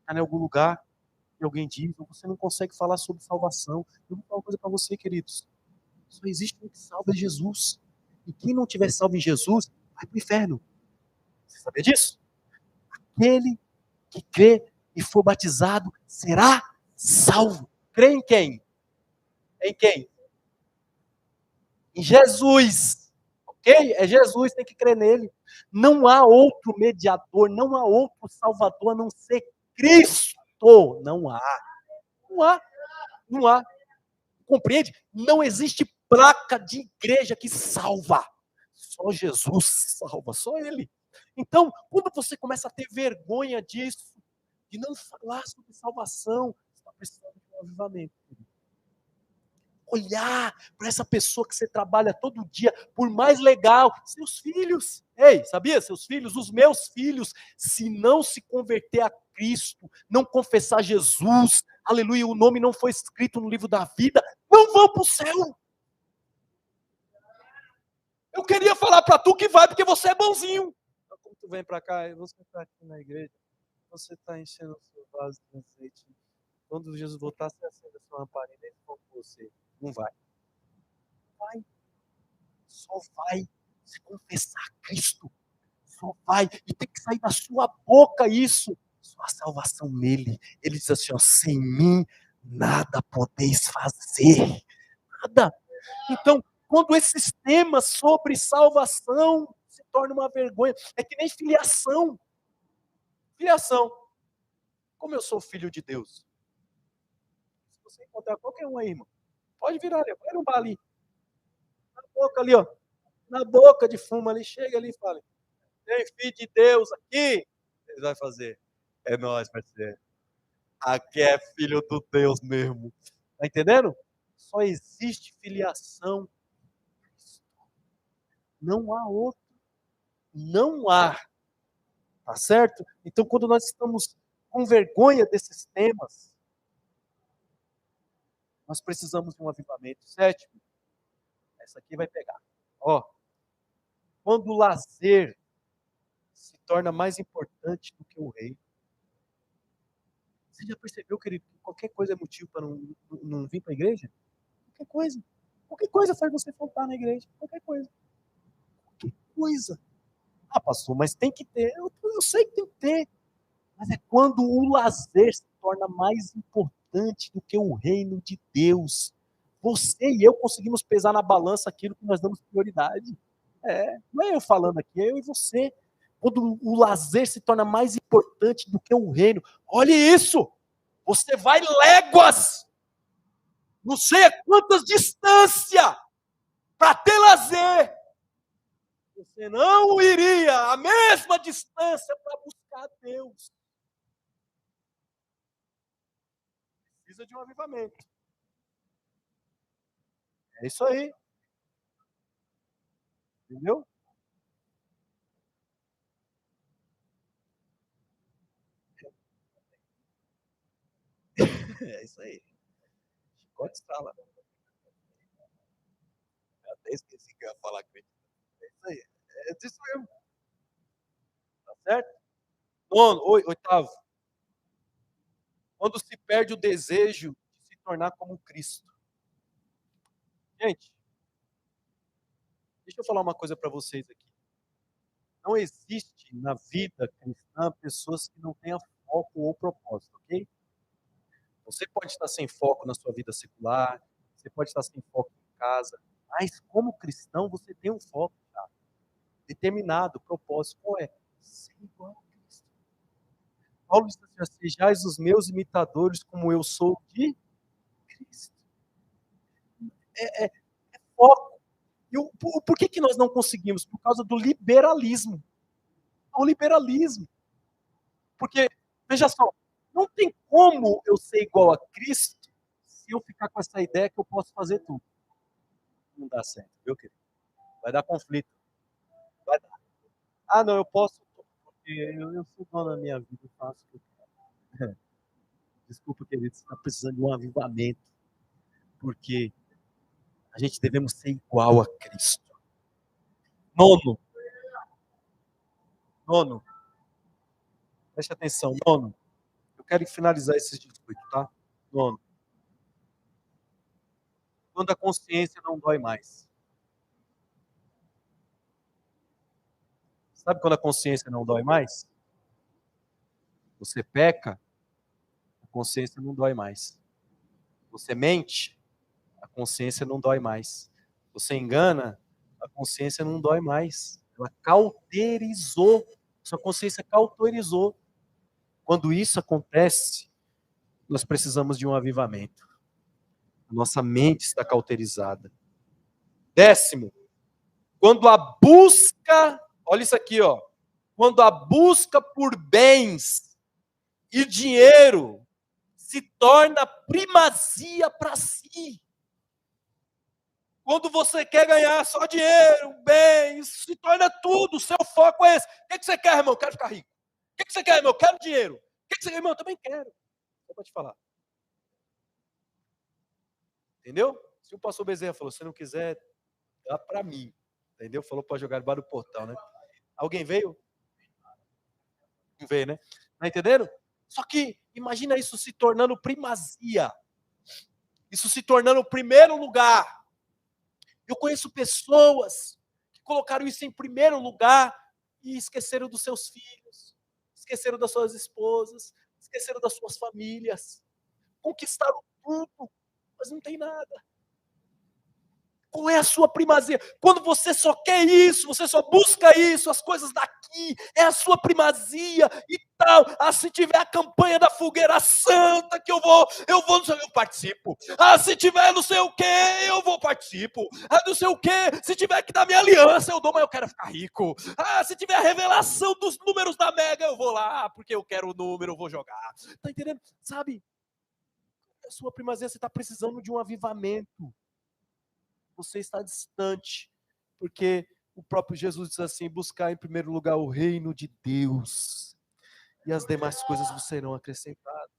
está em algum lugar, e alguém diz, você não consegue falar sobre salvação. Eu vou falar uma coisa para você, queridos. Só existe um que salva é Jesus. E quem não tiver salvo em Jesus, vai para o inferno. Você sabia disso? Aquele que crê e for batizado será salvo. Crê em quem? Em quem? Em Jesus. Ok? É Jesus, tem que crer nele. Não há outro mediador, não há outro salvador a não ser Cristo. Não há. Não há. Não há. Compreende? Não existe placa de igreja que salva. Só Jesus salva, só Ele. Então, quando você começa a ter vergonha disso, de não falar sobre salvação, você está precisando de um avivamento. Olhar para essa pessoa que você trabalha todo dia, por mais legal, seus filhos. Ei, sabia? Seus filhos, os meus filhos, se não se converter a Cristo, não confessar Jesus, aleluia, o nome não foi escrito no livro da vida, não vão para o céu. Eu queria falar para tu que vai, porque você é bonzinho. Então, como tu vem para cá, você está aqui na igreja, você está enchendo o seu vaso de azeite. Quando Jesus voltar, você acende a sua lamparina e vão com você. Não vai. Vai. Só vai se confessar a Cristo. Só vai. E tem que sair da sua boca isso. Sua salvação nele. Ele diz assim, ó, sem mim nada podeis fazer. Nada. Então, quando esses temas sobre salvação se tornam uma vergonha, é que nem filiação. Filiação. Como eu sou filho de Deus. Se você encontrar qualquer um aí, irmão, pode virar ali, vai no bar ali. Na boca ali, ó. Na boca de fumo ali, chega ali e fala, tem filho de Deus aqui? Ele vai fazer. É nós, parceiro. Aqui é filho do Deus mesmo. Tá entendendo? Só existe filiação. Não há outro. Não há. Tá certo? Então, quando nós estamos com vergonha desses temas, nós precisamos de um avivamento. Sétimo, essa aqui vai pegar. Ó, quando o lazer se torna mais importante do que o rei. Você já percebeu, querido, que qualquer coisa é motivo para não vir para a igreja? Qualquer coisa. Qualquer coisa faz você faltar na igreja. Qualquer coisa. Qualquer coisa. Pastor, mas tem que ter. Eu sei que tem que ter. Mas é quando o lazer se torna mais importante do que o reino de Deus. Você e eu conseguimos pesar na balança aquilo que nós damos prioridade. Não é eu falando aqui, é eu e você. Quando o lazer se torna mais importante do que o reino. Olhe isso! Você vai léguas, não sei a quantas distância, para ter lazer. Você não iria a mesma distância para buscar Deus. Precisa de um avivamento. É isso aí. Entendeu? É isso aí. Chicote sala. Eu até esqueci que eu ia falar com ele. É isso aí. É disso mesmo. Tá certo? Nono, oitavo. Quando se perde o desejo de se tornar como Cristo. Gente, deixa eu falar uma coisa para vocês aqui. Não existe na vida cristã pessoas que não tenham foco ou propósito, ok? Você pode estar sem foco na sua vida secular, você pode estar sem foco em casa, mas como cristão você tem um foco já, determinado, propósito. Qual é? Ser igual a Cristo. Paulo diz assim: sejais os meus imitadores como eu sou de Cristo. É foco. E por que nós não conseguimos? Por causa do liberalismo. O liberalismo. Porque, veja só, não tem como eu ser igual a Cristo se eu ficar com essa ideia que eu posso fazer tudo. Não dá certo, viu, querido? Vai dar conflito. Vai dar. Ah, não, eu posso, porque eu sou dono da minha vida, eu faço o que eu quero. Desculpa, querido, você está precisando de um avivamento, porque a gente devemos ser igual a Cristo. Nono, nono, preste atenção, nono. Eu quero finalizar esse discurso, tá? Nono, quando a consciência não dói mais. Sabe quando a consciência não dói mais? Você peca, a consciência não dói mais. Você mente, a consciência não dói mais. Você engana, a consciência não dói mais. Ela cauterizou. Sua consciência cauterizou. Quando isso acontece, nós precisamos de um avivamento. A nossa mente está cauterizada. Décimo, quando a busca, olha isso aqui, ó. Quando a busca por bens e dinheiro se torna primazia para si. Quando você quer ganhar só dinheiro, bens, se torna tudo, o seu foco é esse. O que você quer, irmão? Eu quero ficar rico. O que você quer, irmão? Eu quero dinheiro. O que você quer, irmão? Eu também quero. Só para te falar. Entendeu? Se o pastor Bezerra falou, se não quiser, dá para mim. Entendeu? Falou para jogar debaixo do portal, né? Alguém veio? Não veio, né? Tá entendendo? Só que imagina isso se tornando primazia. Isso se tornando o primeiro lugar. Eu conheço pessoas que colocaram isso em primeiro lugar e esqueceram dos seus filhos, esqueceram das suas esposas, esqueceram das suas famílias. Conquistaram tudo, mas não tem nada. Qual é a sua primazia? Quando você só quer isso, você só busca isso, as coisas daqui, é a sua primazia e tal. Ah, se tiver a campanha da fogueira santa, que eu vou, eu participo. Ah, se tiver não sei o que, eu vou participo. Ah, não sei o que, se tiver que dar minha aliança, eu dou, mas eu quero ficar rico. Ah, se tiver a revelação dos números da Mega, eu vou lá, porque eu quero o número, eu vou jogar. Tá entendendo? Sabe? A sua primazia, você está precisando de um avivamento. Você está distante, porque o próprio Jesus diz assim: buscar em primeiro lugar o reino de Deus, e as demais coisas vos serão acrescentadas.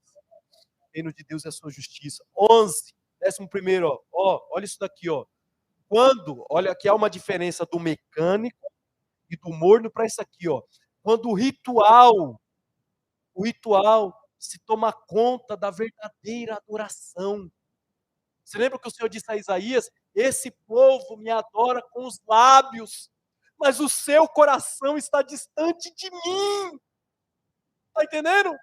O reino de Deus é a sua justiça. 11, 11º, olha isso daqui, ó. Quando, olha, aqui há uma diferença do mecânico e do morno para isso aqui, ó. Quando o ritual se toma conta da verdadeira adoração. Você lembra que o Senhor disse a Isaías: esse povo me adora com os lábios, mas o seu coração está distante de mim. Está entendendo?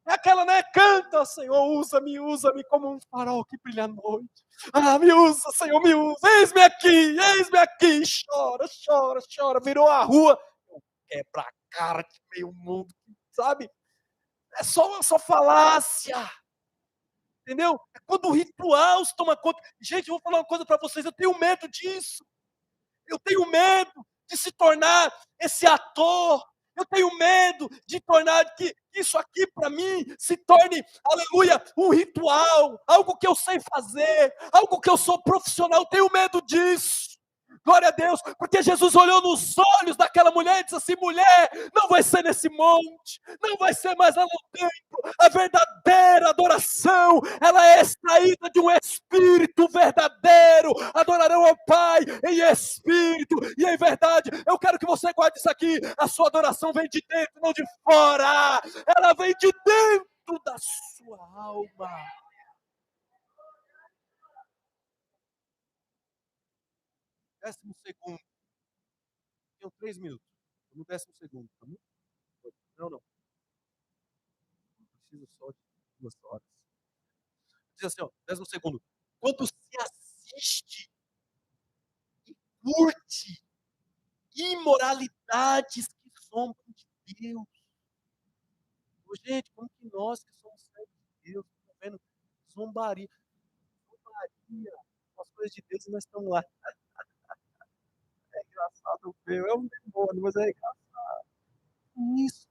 É aquela, né? Canta, Senhor, usa-me como um farol que brilha à noite. Ah, me usa, Senhor, me usa. Eis-me aqui. Chora, chora, chora. Virou a rua. Quebra a cara de meio mundo, sabe? É só falácia. Entendeu? É quando o ritual se toma conta. Gente, eu vou falar uma coisa para vocês. Eu tenho medo disso. Eu tenho medo de se tornar esse ator. Eu tenho medo de tornar que isso aqui para mim se torne, aleluia, um ritual, algo que eu sei fazer, algo que eu sou profissional. Eu tenho medo disso. Glória a Deus, porque Jesus olhou nos olhos daquela mulher e disse assim: mulher, não vai ser nesse monte, não vai ser mais lá no templo. A verdadeira adoração, ela é extraída de um espírito verdadeiro. Adorarão ao Pai em espírito e em verdade. Eu quero que você guarde isso aqui. A sua adoração vem de dentro, não de fora. Ela vem de dentro da sua alma. 12º. Tenho 3 minutos. No 12º, tá bom? Não. Preciso só de 2 horas. Diz assim, ó, 12º. Quando se assiste e curte imoralidades que zombam de Deus. Ô, gente, como que nós que somos servos de Deus, estamos vendo zombaria, as coisas de Deus e nós estamos lá. É engraçado ver, é um demônio, mas é engraçado. Isso,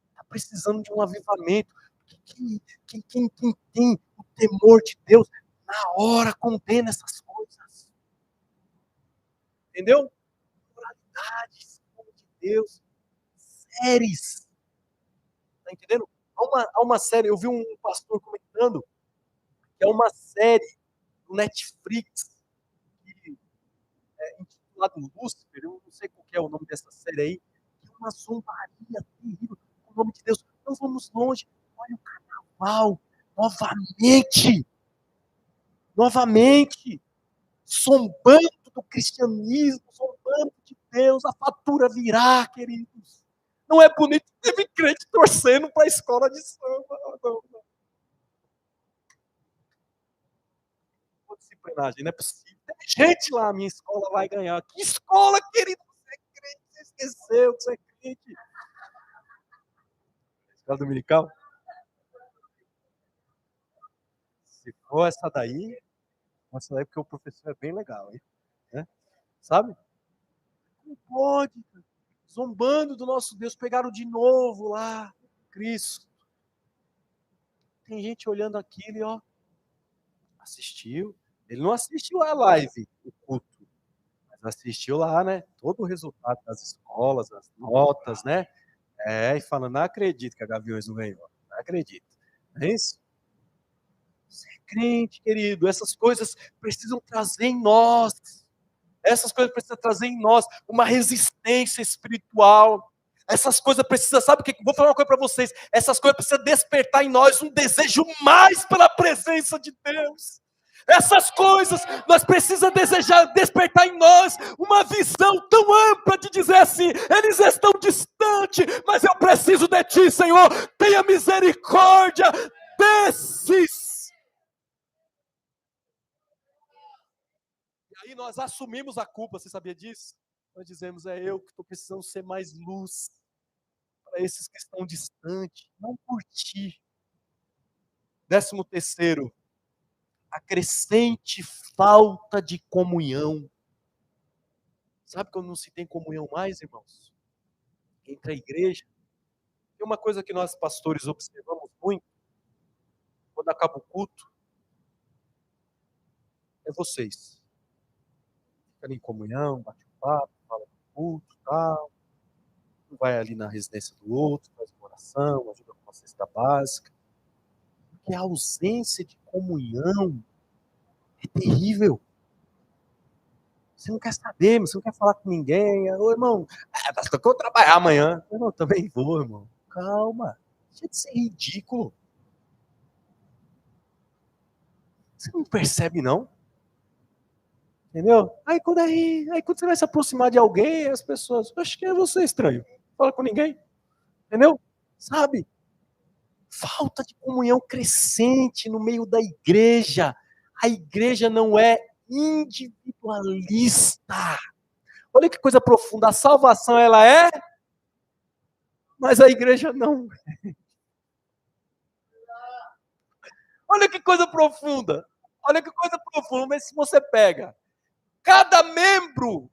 está precisando de um avivamento. Quem tem o temor de Deus, na hora condena essas coisas. Entendeu? Moralidades, temor de Deus, séries. Tá entendendo? Há uma série, eu vi um pastor comentando, que é uma série do Netflix, que é intitulado Lúcifer, eu não sei qual que é o nome dessa série aí, que é uma zombaria terrível, com o nome de Deus. Não vamos longe, olha o carnaval, novamente, zombando do cristianismo, zombando de Deus, a fatura virá, queridos. Não é bonito, teve crente torcendo para a escola de samba. Não. Disciplinagem, não é possível. Tem gente lá, a minha escola vai ganhar. Que escola, querido? Você é crente, você esqueceu que você é crente. Escola dominical? Se for essa daí, porque o professor é bem legal, hein? Né? Sabe? Não pode. Zombando do nosso Deus, pegaram de novo lá, Cristo. Tem gente olhando aquilo e, ó, assistiu. Ele não assistiu a live, o culto, mas assistiu lá, né? Todo o resultado das escolas, as notas, né? E falando, não acredito que a Gaviões não ganhou. Não acredito. Não é isso? Você é crente, querido. Essas coisas precisam trazer em nós. Essas coisas precisam trazer em nós uma resistência espiritual. Essas coisas precisam, sabe o que? Vou falar uma coisa para vocês. Essas coisas precisam despertar em nós um desejo mais pela presença de Deus. Essas coisas, nós precisamos despertar em nós uma visão tão ampla de dizer assim: eles estão distantes, mas eu preciso de ti, Senhor. Tenha misericórdia desses. E aí nós assumimos a culpa, você sabia disso? Nós dizemos, é eu que estou precisando ser mais luz para esses que estão distantes, não por ti. 13º, a crescente falta de comunhão. Sabe quando não se tem comunhão mais, irmãos? Entre a igreja. Tem uma coisa que nós pastores observamos muito, quando acaba o culto, é vocês. Fica em comunhão, bate um papo, fala do culto, tal. Vai ali na residência do outro, faz uma oração, ajuda com a cesta básica. Porque a ausência de comunhão é terrível. Você não quer saber, você não quer falar com ninguém. Ô, irmão, pastor, que eu vou trabalhar amanhã. Eu também vou, irmão. Calma. Deixa de ser ridículo. Você não percebe, não? Entendeu? Aí quando você vai se aproximar de alguém, as pessoas, acho que é você estranho. Fala com ninguém. Entendeu? Sabe? Falta de comunhão crescente no meio da igreja. A igreja não é individualista. Olha que coisa profunda. A salvação ela é, mas a igreja não. Olha que coisa profunda. Olha que coisa profunda. Mas se você pega cada membro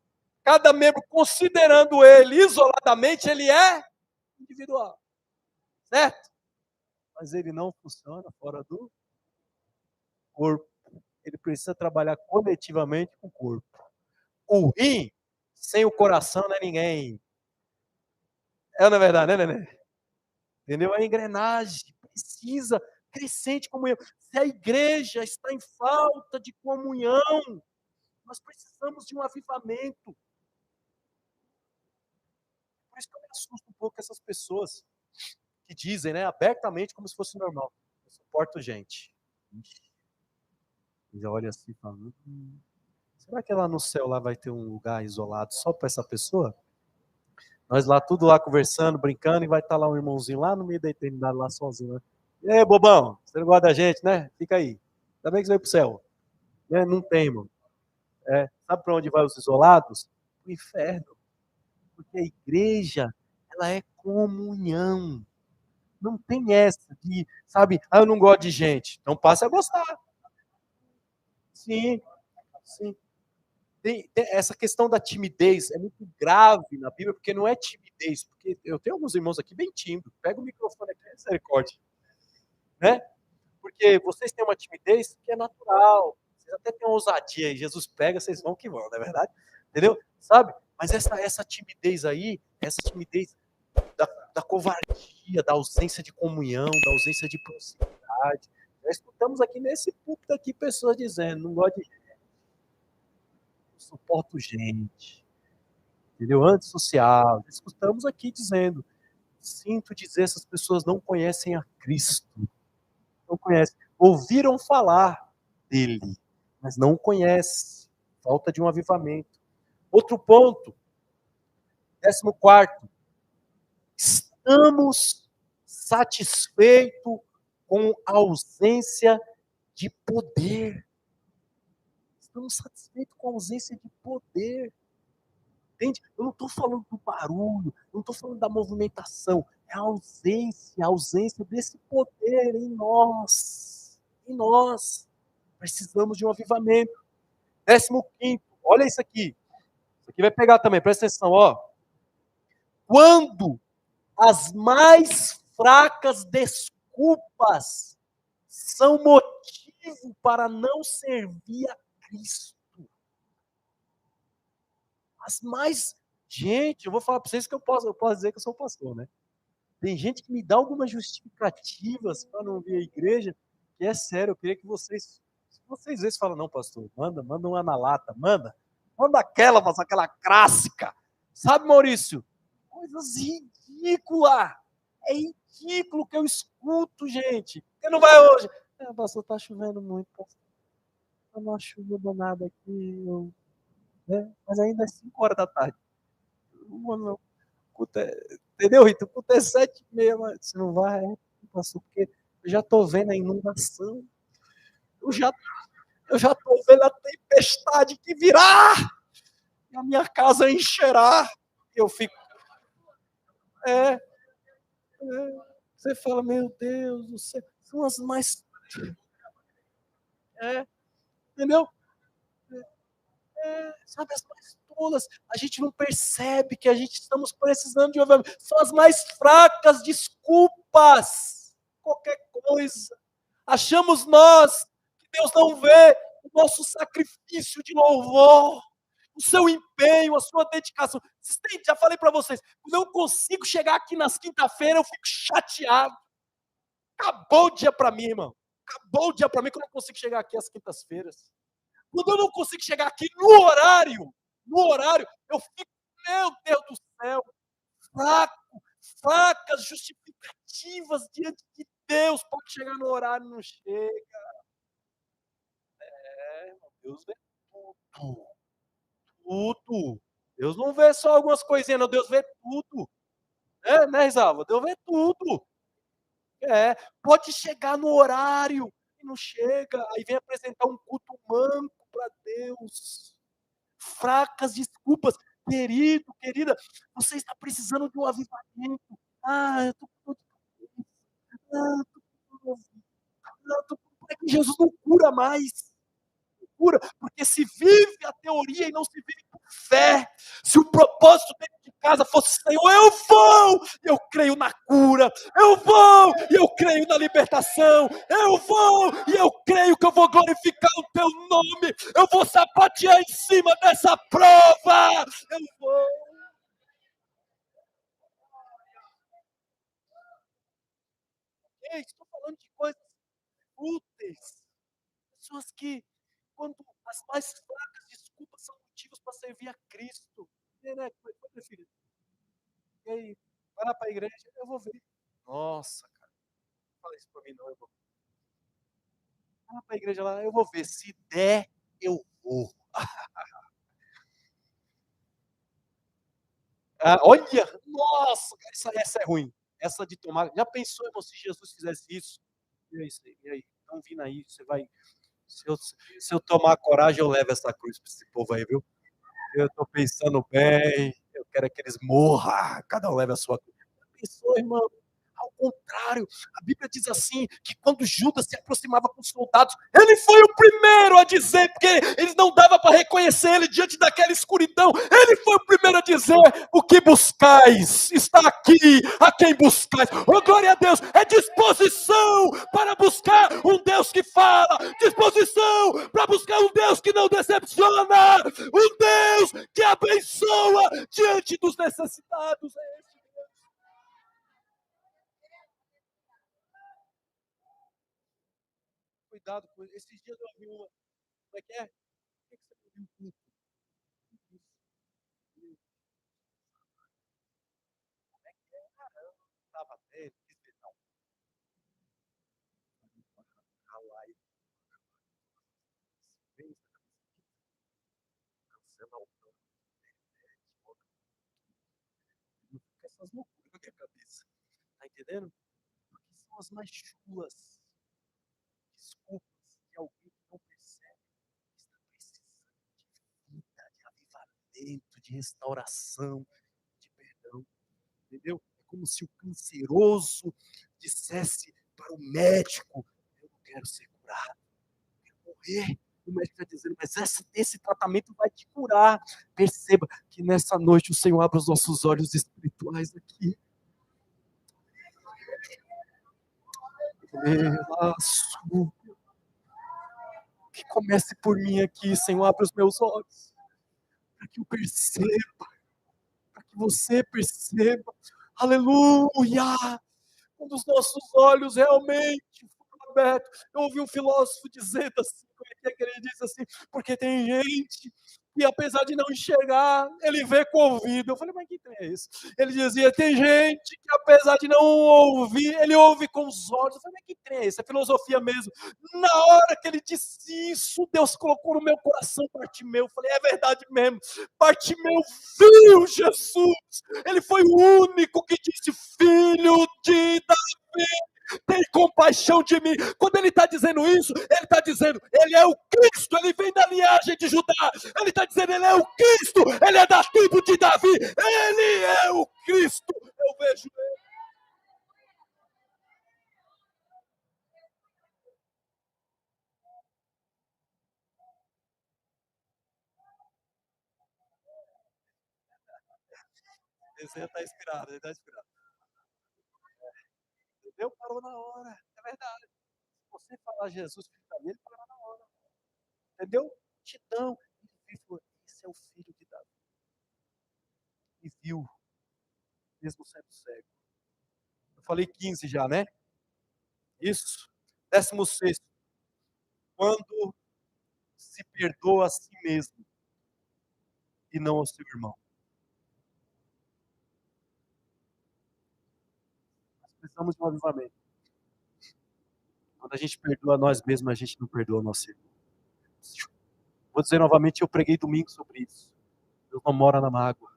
considerando ele isoladamente, ele é individual. Certo? Mas ele não funciona fora do corpo. Ele precisa trabalhar coletivamente com o corpo. O rim, sem o coração, não é ninguém. É ou não é verdade, né, Nenê? Entendeu? A engrenagem precisa crescente comunhão. Se a igreja está em falta de comunhão, nós precisamos de um avivamento. Por isso que eu me assusto um pouco com essas pessoas que dizem, né, abertamente, como se fosse normal. Eu suporto gente. Já olha assim e fala, será que lá no céu lá vai ter um lugar isolado só para essa pessoa? Nós lá, tudo lá conversando, brincando, e vai estar lá um irmãozinho lá no meio da eternidade, lá sozinho, né? E aí, bobão, você não gosta da gente, né? Fica aí. Ainda bem que você veio pro céu. Né? Não tem, mano. Sabe para onde vai os isolados? Pro inferno. Porque a igreja, ela é comunhão. Não tem essa de, sabe, eu não gosto de gente. Então passe a gostar. Sim, sim. Essa questão da timidez é muito grave na Bíblia, porque não é timidez. Porque eu tenho alguns irmãos aqui bem tímidos. Pega o microfone aqui, misericórdia. Né? Porque vocês têm uma timidez que é natural. Vocês até têm uma ousadia aí. Jesus pega, vocês vão que vão, não é verdade? Entendeu? Sabe? Mas essa timidez aí, essa timidez da, da covardia, da ausência de comunhão, da ausência de proximidade. Já escutamos aqui nesse púlpito aqui pessoas dizendo, não gosto de gente, não suporto gente. Entendeu? Antissocial. Já escutamos aqui dizendo, sinto dizer, essas pessoas não conhecem a Cristo. Não conhecem. Ouviram falar dele, mas não conhecem. Falta de um avivamento. Outro ponto, 14º. Estamos satisfeitos com a ausência de poder. Estamos satisfeitos com a ausência de poder. Entende? Eu não estou falando do barulho, não estou falando da movimentação. É a ausência desse poder em nós. Em nós. Precisamos de um avivamento. 15º, olha isso aqui. Isso aqui vai pegar também, presta atenção, ó. Quando as mais fracas desculpas são motivo para não servir a Cristo. As mais... Gente, eu vou falar para vocês que eu posso dizer que eu sou pastor, né? Tem gente que me dá algumas justificativas para não vir à igreja, que é sério, eu queria que vocês... Se vocês vezes falam, não, pastor, manda uma na lata, manda aquela, mas aquela clássica. Sabe, Maurício? Coisas ridículas. É ridículo que eu escuto, gente. Você não vai hoje? Pastor, tá chovendo muito, pastor. Eu não acho nada aqui, né? Mas ainda é 5 horas da tarde. Mano, entendeu, Rita? O culto é 7h30, mas você não vai, pastor, porque eu já tô vendo a inundação. Eu já tô vendo a tempestade que virá. E a minha casa encherá. Eu fico... É, você fala, meu Deus do céu, são as mais... entendeu? Sabe, as mais tolas. A gente não percebe que a gente estamos precisando de um avivamento. São as mais fracas desculpas. Qualquer coisa. Achamos nós que Deus não vê o nosso sacrifício de louvor, o seu empenho, a sua dedicação. Já falei para vocês, quando eu consigo chegar aqui nas quinta-feiras, eu fico chateado. Acabou o dia para mim, irmão. Acabou o dia para mim que eu não consigo chegar aqui às quintas-feiras. Quando eu não consigo chegar aqui no horário, eu fico, meu Deus do céu, fracas justificativas diante de Deus, pode chegar no horário, não chega. Deus vê tudo. Deus não vê só algumas coisinhas, não, Deus vê tudo. É, né, Isaura? Deus vê tudo. É, pode chegar no horário e não chega, aí vem apresentar um culto manco para Deus. Fracas desculpas. Querido, querida, você está precisando de um avivamento. Ah, eu tô com dor de cabeça. Ah, eu tô com dor. Ah, eu tô com... É que Jesus não cura mais. Cura, porque se vive a teoria e não se vive por fé. Se o propósito dentro de casa fosse, Senhor, eu vou, e eu creio na cura, eu vou, e eu creio na libertação, eu vou, e eu creio que eu vou glorificar o teu nome, eu vou sapatear em cima dessa prova, eu vou. Ei, estou falando de coisas úteis, pessoas que, quando as mais fracas desculpas são motivos para servir a Cristo. E, né, como é que foi, meu filho? E aí, vai lá para a igreja? Eu vou ver. Nossa, cara, não fala isso para mim não, eu vou. Vai lá para a igreja lá, eu vou ver. Se der, eu vou. Ah, olha, nossa, cara, essa é ruim. Essa de tomar. Já pensou, irmão, se Jesus fizesse isso? E aí, e aí? Estão vindo aí, você vai. Se eu tomar coragem, eu levo essa cruz para esse povo aí, viu? Eu estou pensando bem, eu quero que eles morram, cada um leve a sua cruz. Já pensou, irmão? Ao contrário, a Bíblia diz assim, que quando Judas se aproximava com os soldados, ele foi o primeiro a dizer, porque eles não dava para reconhecer ele diante daquela escuridão, ele foi o primeiro a dizer, o que buscais, está aqui, a quem buscais, oh glória a Deus, é disposição para buscar um Deus que fala, disposição para buscar um Deus que não decepciona, um Deus que abençoa diante dos necessitados, é esse. Cuidado com isso. Esses dias eu ouvi uma. Como é que é? Por que você não viu tudo? Como é que é? Caramba, estava bem, quis ver, não. A live, vem, cancela o plano, não fica essas loucuras na minha cabeça. Tá entendendo? Porque são as mais chulas desculpas de alguém que não percebe que está precisando de vida, de avivamento, de restauração, de perdão. Entendeu? É como se o canceroso dissesse para o médico: eu não quero ser curado, eu quero morrer. O médico está dizendo, mas esse tratamento vai te curar. Perceba que nessa noite o Senhor abre os nossos olhos espirituais aqui. Que comece por mim aqui, Senhor, abre os meus olhos, para que eu perceba, para que você perceba. Aleluia! Quando os nossos olhos realmente foram abertos. Eu ouvi um filósofo dizendo assim, como é que ele disse assim, porque tem gente que apesar de não enxergar, ele vê com o ouvido. Eu falei, mas que trem é isso? Ele dizia, tem gente que apesar de não ouvir, ele ouve com os olhos. Eu falei, mas que trem é isso? É filosofia mesmo. Na hora que ele disse isso, Deus colocou no meu coração Bartimeu. Eu falei, é verdade mesmo. Bartimeu viu Jesus. Ele foi o único que disse, filho de Davi, tem compaixão de mim. Quando ele está dizendo isso, ele está dizendo, ele é o Cristo, ele vem da linhagem de Judá. Ele está dizendo, ele é o Cristo, ele é da tribo de Davi, ele é o Cristo. Eu vejo ele. Esse está inspirado, ele está inspirado. Entendeu? Parou na hora. É verdade. Se você falar Jesus, filho de Davi, ele parou na hora. Entendeu? Titão. Ele falou, esse é o filho de Davi. E viu, mesmo sendo cego. Eu falei 15 já, né? Isso. 16. Quando se perdoa a si mesmo e não ao seu irmão. Nós precisamos de um avivamento. Quando a gente perdoa a nós mesmos, a gente não perdoa o nosso irmão. Vou dizer novamente, eu preguei domingo sobre isso. Deus não mora na mágoa.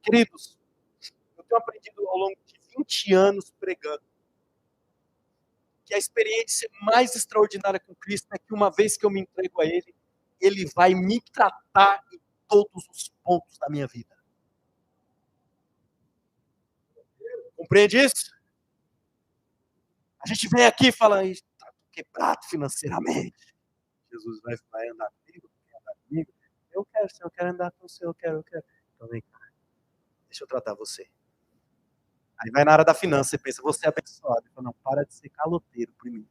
Queridos, eu tenho aprendido ao longo de 20 anos pregando que a experiência mais extraordinária com Cristo é que uma vez que eu me entrego a Ele, Ele vai me tratar em todos os pontos da minha vida. Compreende isso? A gente vem aqui e fala, está quebrado financeiramente. Jesus vai andar comigo? Vai andar comigo? Eu quero, Senhor, eu quero andar com o Senhor, eu quero. Então vem cá, deixa eu tratar você. Aí vai na área da finança, você pensa, você é abençoado. Ele fala, não, para de ser caloteiro primeiro.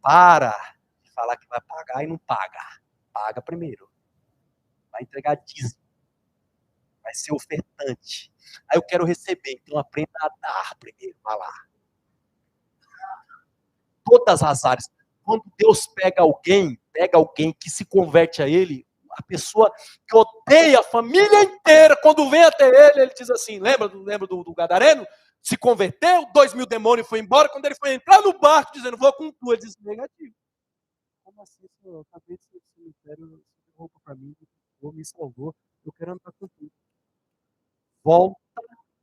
Para de falar que vai pagar e não paga. Paga primeiro. Vai entregar dízimo. Vai ser ofertante. Aí eu quero receber, então aprenda a dar primeiro. Vai lá. Todas as áreas. Quando Deus pega alguém que se converte a Ele, a pessoa que odeia a família inteira, quando vem até Ele diz assim, lembra do Gadareno? Se converteu, 2.000 demônios foi embora, quando ele foi entrar no barco, dizendo, vou com tu, ele diz, negativo. Como assim, Senhor? Eu acabei de ser cemitério, você deu roupa para mim, me salvou, eu quero andar com tu. Volta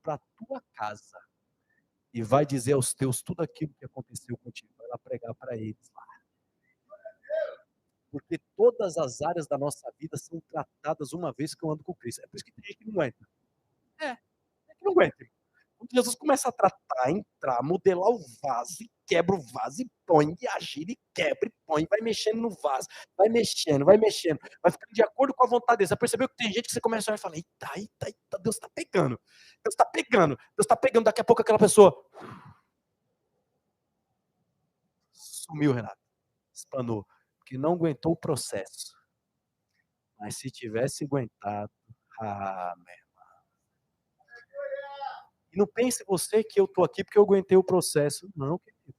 para tua casa e vai dizer aos teus tudo aquilo que aconteceu contigo. Vai lá pregar para eles lá. Porque todas as áreas da nossa vida são tratadas uma vez que eu ando com Cristo. É por isso que tem gente que não aguenta. É que não aguenta. Quando Jesus começa a tratar, entrar, modelar o vaso, e quebra o vaso, e põe, e agir, e quebra, e põe, vai mexendo no vaso, vai mexendo, vai ficando de acordo com a vontade dele. Você percebeu que tem gente que você começa a olhar e fala, eita, Deus está pegando, Deus está pegando, daqui a pouco aquela pessoa sumiu, Renato, espanou, porque não aguentou o processo. Mas se tivesse aguentado, meu. E não pense você que eu estou aqui porque eu aguentei o processo. Não, querido,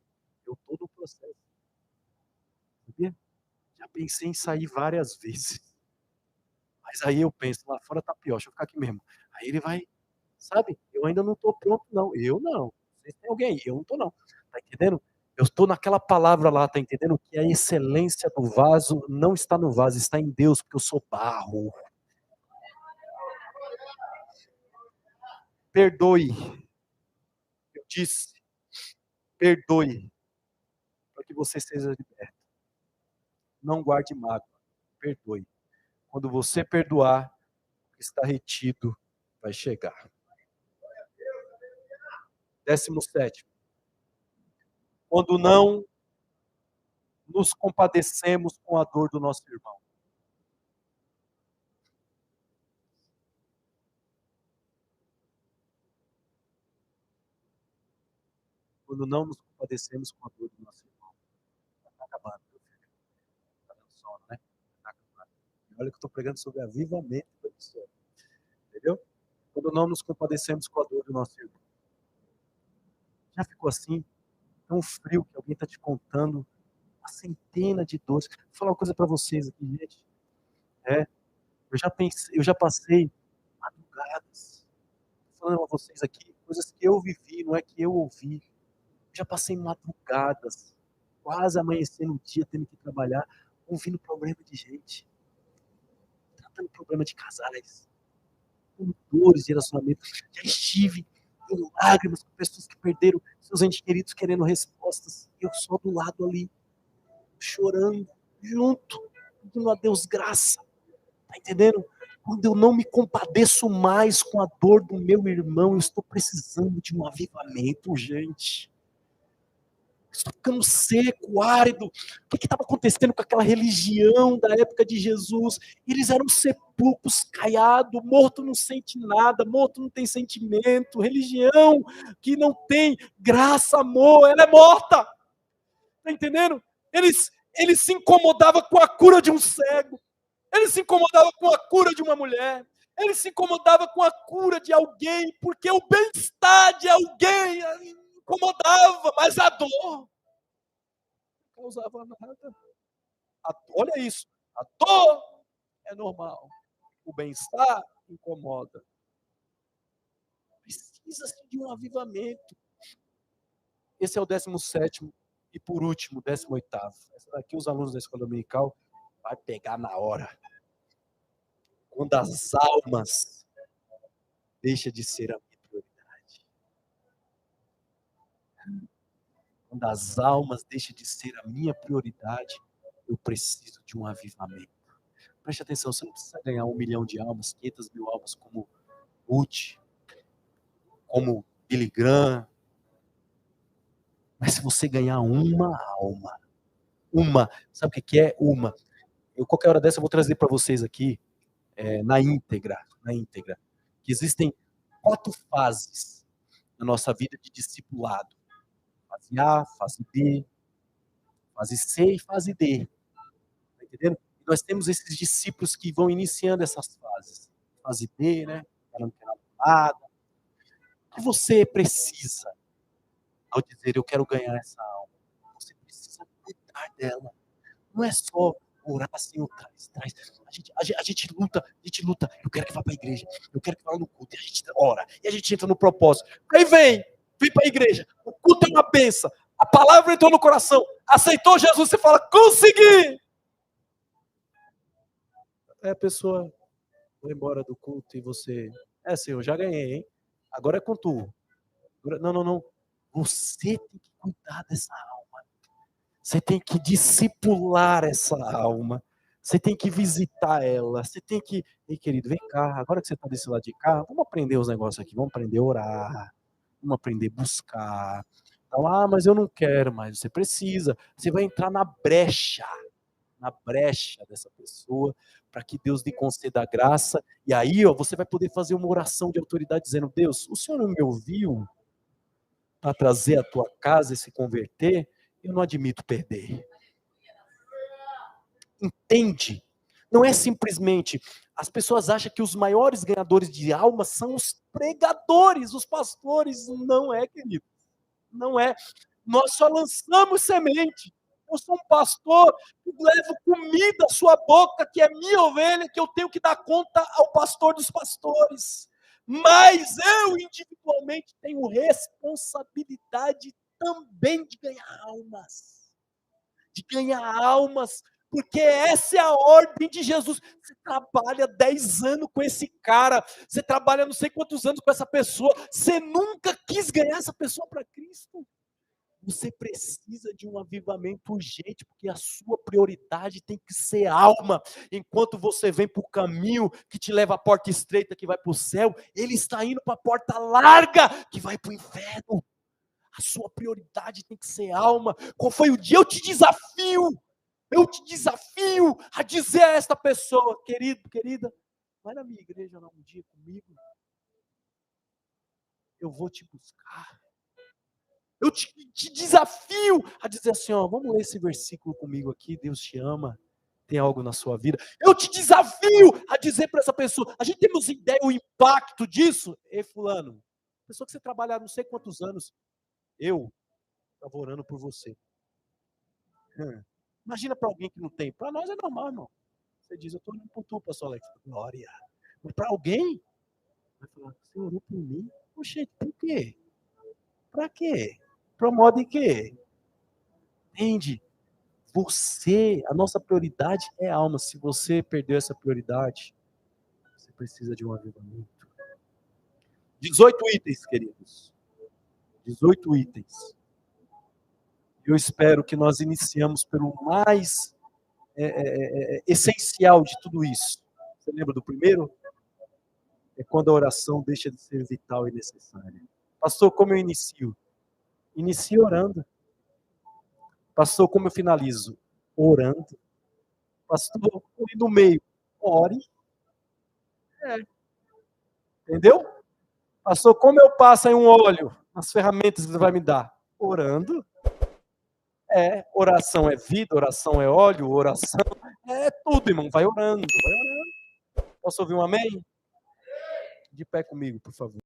eu estou no processo. Sabia? Já pensei em sair várias vezes. Mas aí eu penso, lá fora tá pior, deixa eu ficar aqui mesmo. Aí ele vai, sabe? Eu ainda não estou pronto, não. Eu não. Vocês têm alguém aí? Eu não estou, não. Tá entendendo? Eu estou naquela palavra lá, tá entendendo? Que a excelência do vaso não está no vaso, está em Deus, porque eu sou barro. Perdoe. Eu disse, perdoe, para que você seja liberto. Não guarde mágoa, perdoe. Quando você perdoar, o que está retido vai chegar. 17. Quando não nos compadecemos com a dor do nosso irmão. Quando não nos compadecemos com a dor do nosso irmão. Está acabando, meu filho. Está dando sono, né? Está acabando. E olha que eu estou pregando sobre avivamento do sono. Entendeu? Quando não nos compadecemos com a dor do nosso irmão. Já ficou assim? Tão frio que alguém está te contando uma centena de dores. Vou falar uma coisa para vocês aqui, gente. Eu já passei madrugadas. Estou falando a vocês aqui coisas que eu vivi, não é que eu ouvi. Eu já passei madrugadas, quase amanhecendo o dia, tendo que trabalhar, ouvindo problema de gente, tratando problema de casais, com dores de relacionamento. Já estive em lágrimas com pessoas que perderam seus entes queridos querendo respostas. Eu só do lado ali, chorando, junto, pedindo a Deus graça. Tá entendendo? Quando eu não me compadeço mais com a dor do meu irmão, eu estou precisando de um avivamento, gente. Estou ficando seco, árido. O que estava acontecendo com aquela religião da época de Jesus? Eles eram sepulcros caiados, morto não sente nada, morto não tem sentimento. Religião que não tem graça, amor, ela é morta. Tá entendendo? Eles se incomodavam com a cura de um cego. Ele se incomodava com a cura de uma mulher. Ele se incomodava com a cura de alguém, porque o bem-estar de alguém incomodava, mas a dor não causava nada. Olha isso, a dor é normal, o bem-estar incomoda. Precisa-se de um avivamento. Esse é o 17º e, por último, 18º. Essa daqui os alunos da escola dominical vai pegar na hora. Quando as almas deixam de ser a minha prioridade. Quando as almas deixam de ser a minha prioridade, eu preciso de um avivamento. Preste atenção, você não precisa ganhar 1 milhão de almas, 500 mil almas como Ruth, como Billy Graham. Mas se você ganhar uma alma, sabe o que é uma? Eu, qualquer hora dessa, eu vou trazer para vocês aqui, na íntegra, que existem 4 fases na nossa vida de discipulado. Fase A, fase B, fase C e fase D. Tá entendendo? E nós temos esses discípulos que vão iniciando essas fases. Fase B, né? Não tem nada. O que você precisa ao dizer eu quero ganhar essa alma? Você precisa cuidar dela. Não é só orar assim, traz. A gente luta. Eu quero que vá para a igreja. Eu quero que vá no culto. E a gente ora. E a gente entra no propósito. Aí vem para a igreja. O culto é uma bênção. A palavra entrou no coração. Aceitou Jesus. Você fala, consegui! Aí a pessoa vai embora do culto e você... Senhor, já ganhei, hein? Agora é com tu. Não. Você tem que cuidar dessa alma. Você tem que discipular essa alma. Você tem que visitar ela. Você tem que... Ei, querido, vem cá. Agora que você está desse lado de cá, vamos aprender os negócios aqui. Vamos aprender a orar. Vamos aprender a buscar. Então, mas eu não quero mais. Você precisa. Você vai entrar na brecha dessa pessoa, para que Deus lhe conceda a graça. E aí, você vai poder fazer uma oração de autoridade dizendo, Deus, o Senhor não me ouviu para trazer a tua casa e se converter? Eu não admito perder. Entende? Não é simplesmente... As pessoas acham que os maiores ganhadores de almas são os pregadores, os pastores. Não é, querido. Não é. Nós só lançamos semente. Eu sou um pastor que levo comida à sua boca, que é minha ovelha, que eu tenho que dar conta ao pastor dos pastores. Mas eu, individualmente, tenho responsabilidade também de ganhar almas. Porque essa é a ordem de Jesus. Você trabalha 10 anos com esse cara, você trabalha não sei quantos anos com essa pessoa, você nunca quis ganhar essa pessoa para Cristo. Você precisa de um avivamento urgente, porque a sua prioridade tem que ser alma. Enquanto você vem para o caminho que te leva à porta estreita, que vai para o céu, ele está indo para a porta larga, que vai para o inferno. A sua prioridade tem que ser alma. Qual foi o dia? Eu te desafio a dizer a esta pessoa, querido, querida, vai na minha igreja lá um dia comigo. Eu vou te buscar. Eu te desafio a dizer assim, vamos ler esse versículo comigo aqui, Deus te ama, tem algo na sua vida. Eu te desafio a dizer para essa pessoa, a gente temos ideia, o impacto disso? Ei, fulano, pessoa que você trabalha não sei quantos anos, eu estava orando por você. Imagina para alguém que não tem, para nós é normal, irmão. Você diz, eu estou orando por tu, pastor Alex, glória. Mas para alguém, vai falar, você orou por mim? Poxa, por quê? Para quê? Promove quê? Entende? A nossa prioridade é a alma. Se você perdeu essa prioridade, você precisa de um avivamento. 18 itens, queridos. 18 itens. Eu espero que nós iniciamos pelo mais essencial de tudo isso. Você lembra do primeiro? É quando a oração deixa de ser vital e necessária. Pastor, como eu inicio? Inicie orando. Pastor, como eu finalizo? Orando. Pastor, e no meio? Ore. Entendeu? Pastor, como eu passo aí um óleo nas ferramentas que você vai me dar? Orando. Oração é vida, oração é óleo, oração é tudo, irmão. Vai orando. Posso ouvir um amém? De pé comigo, por favor.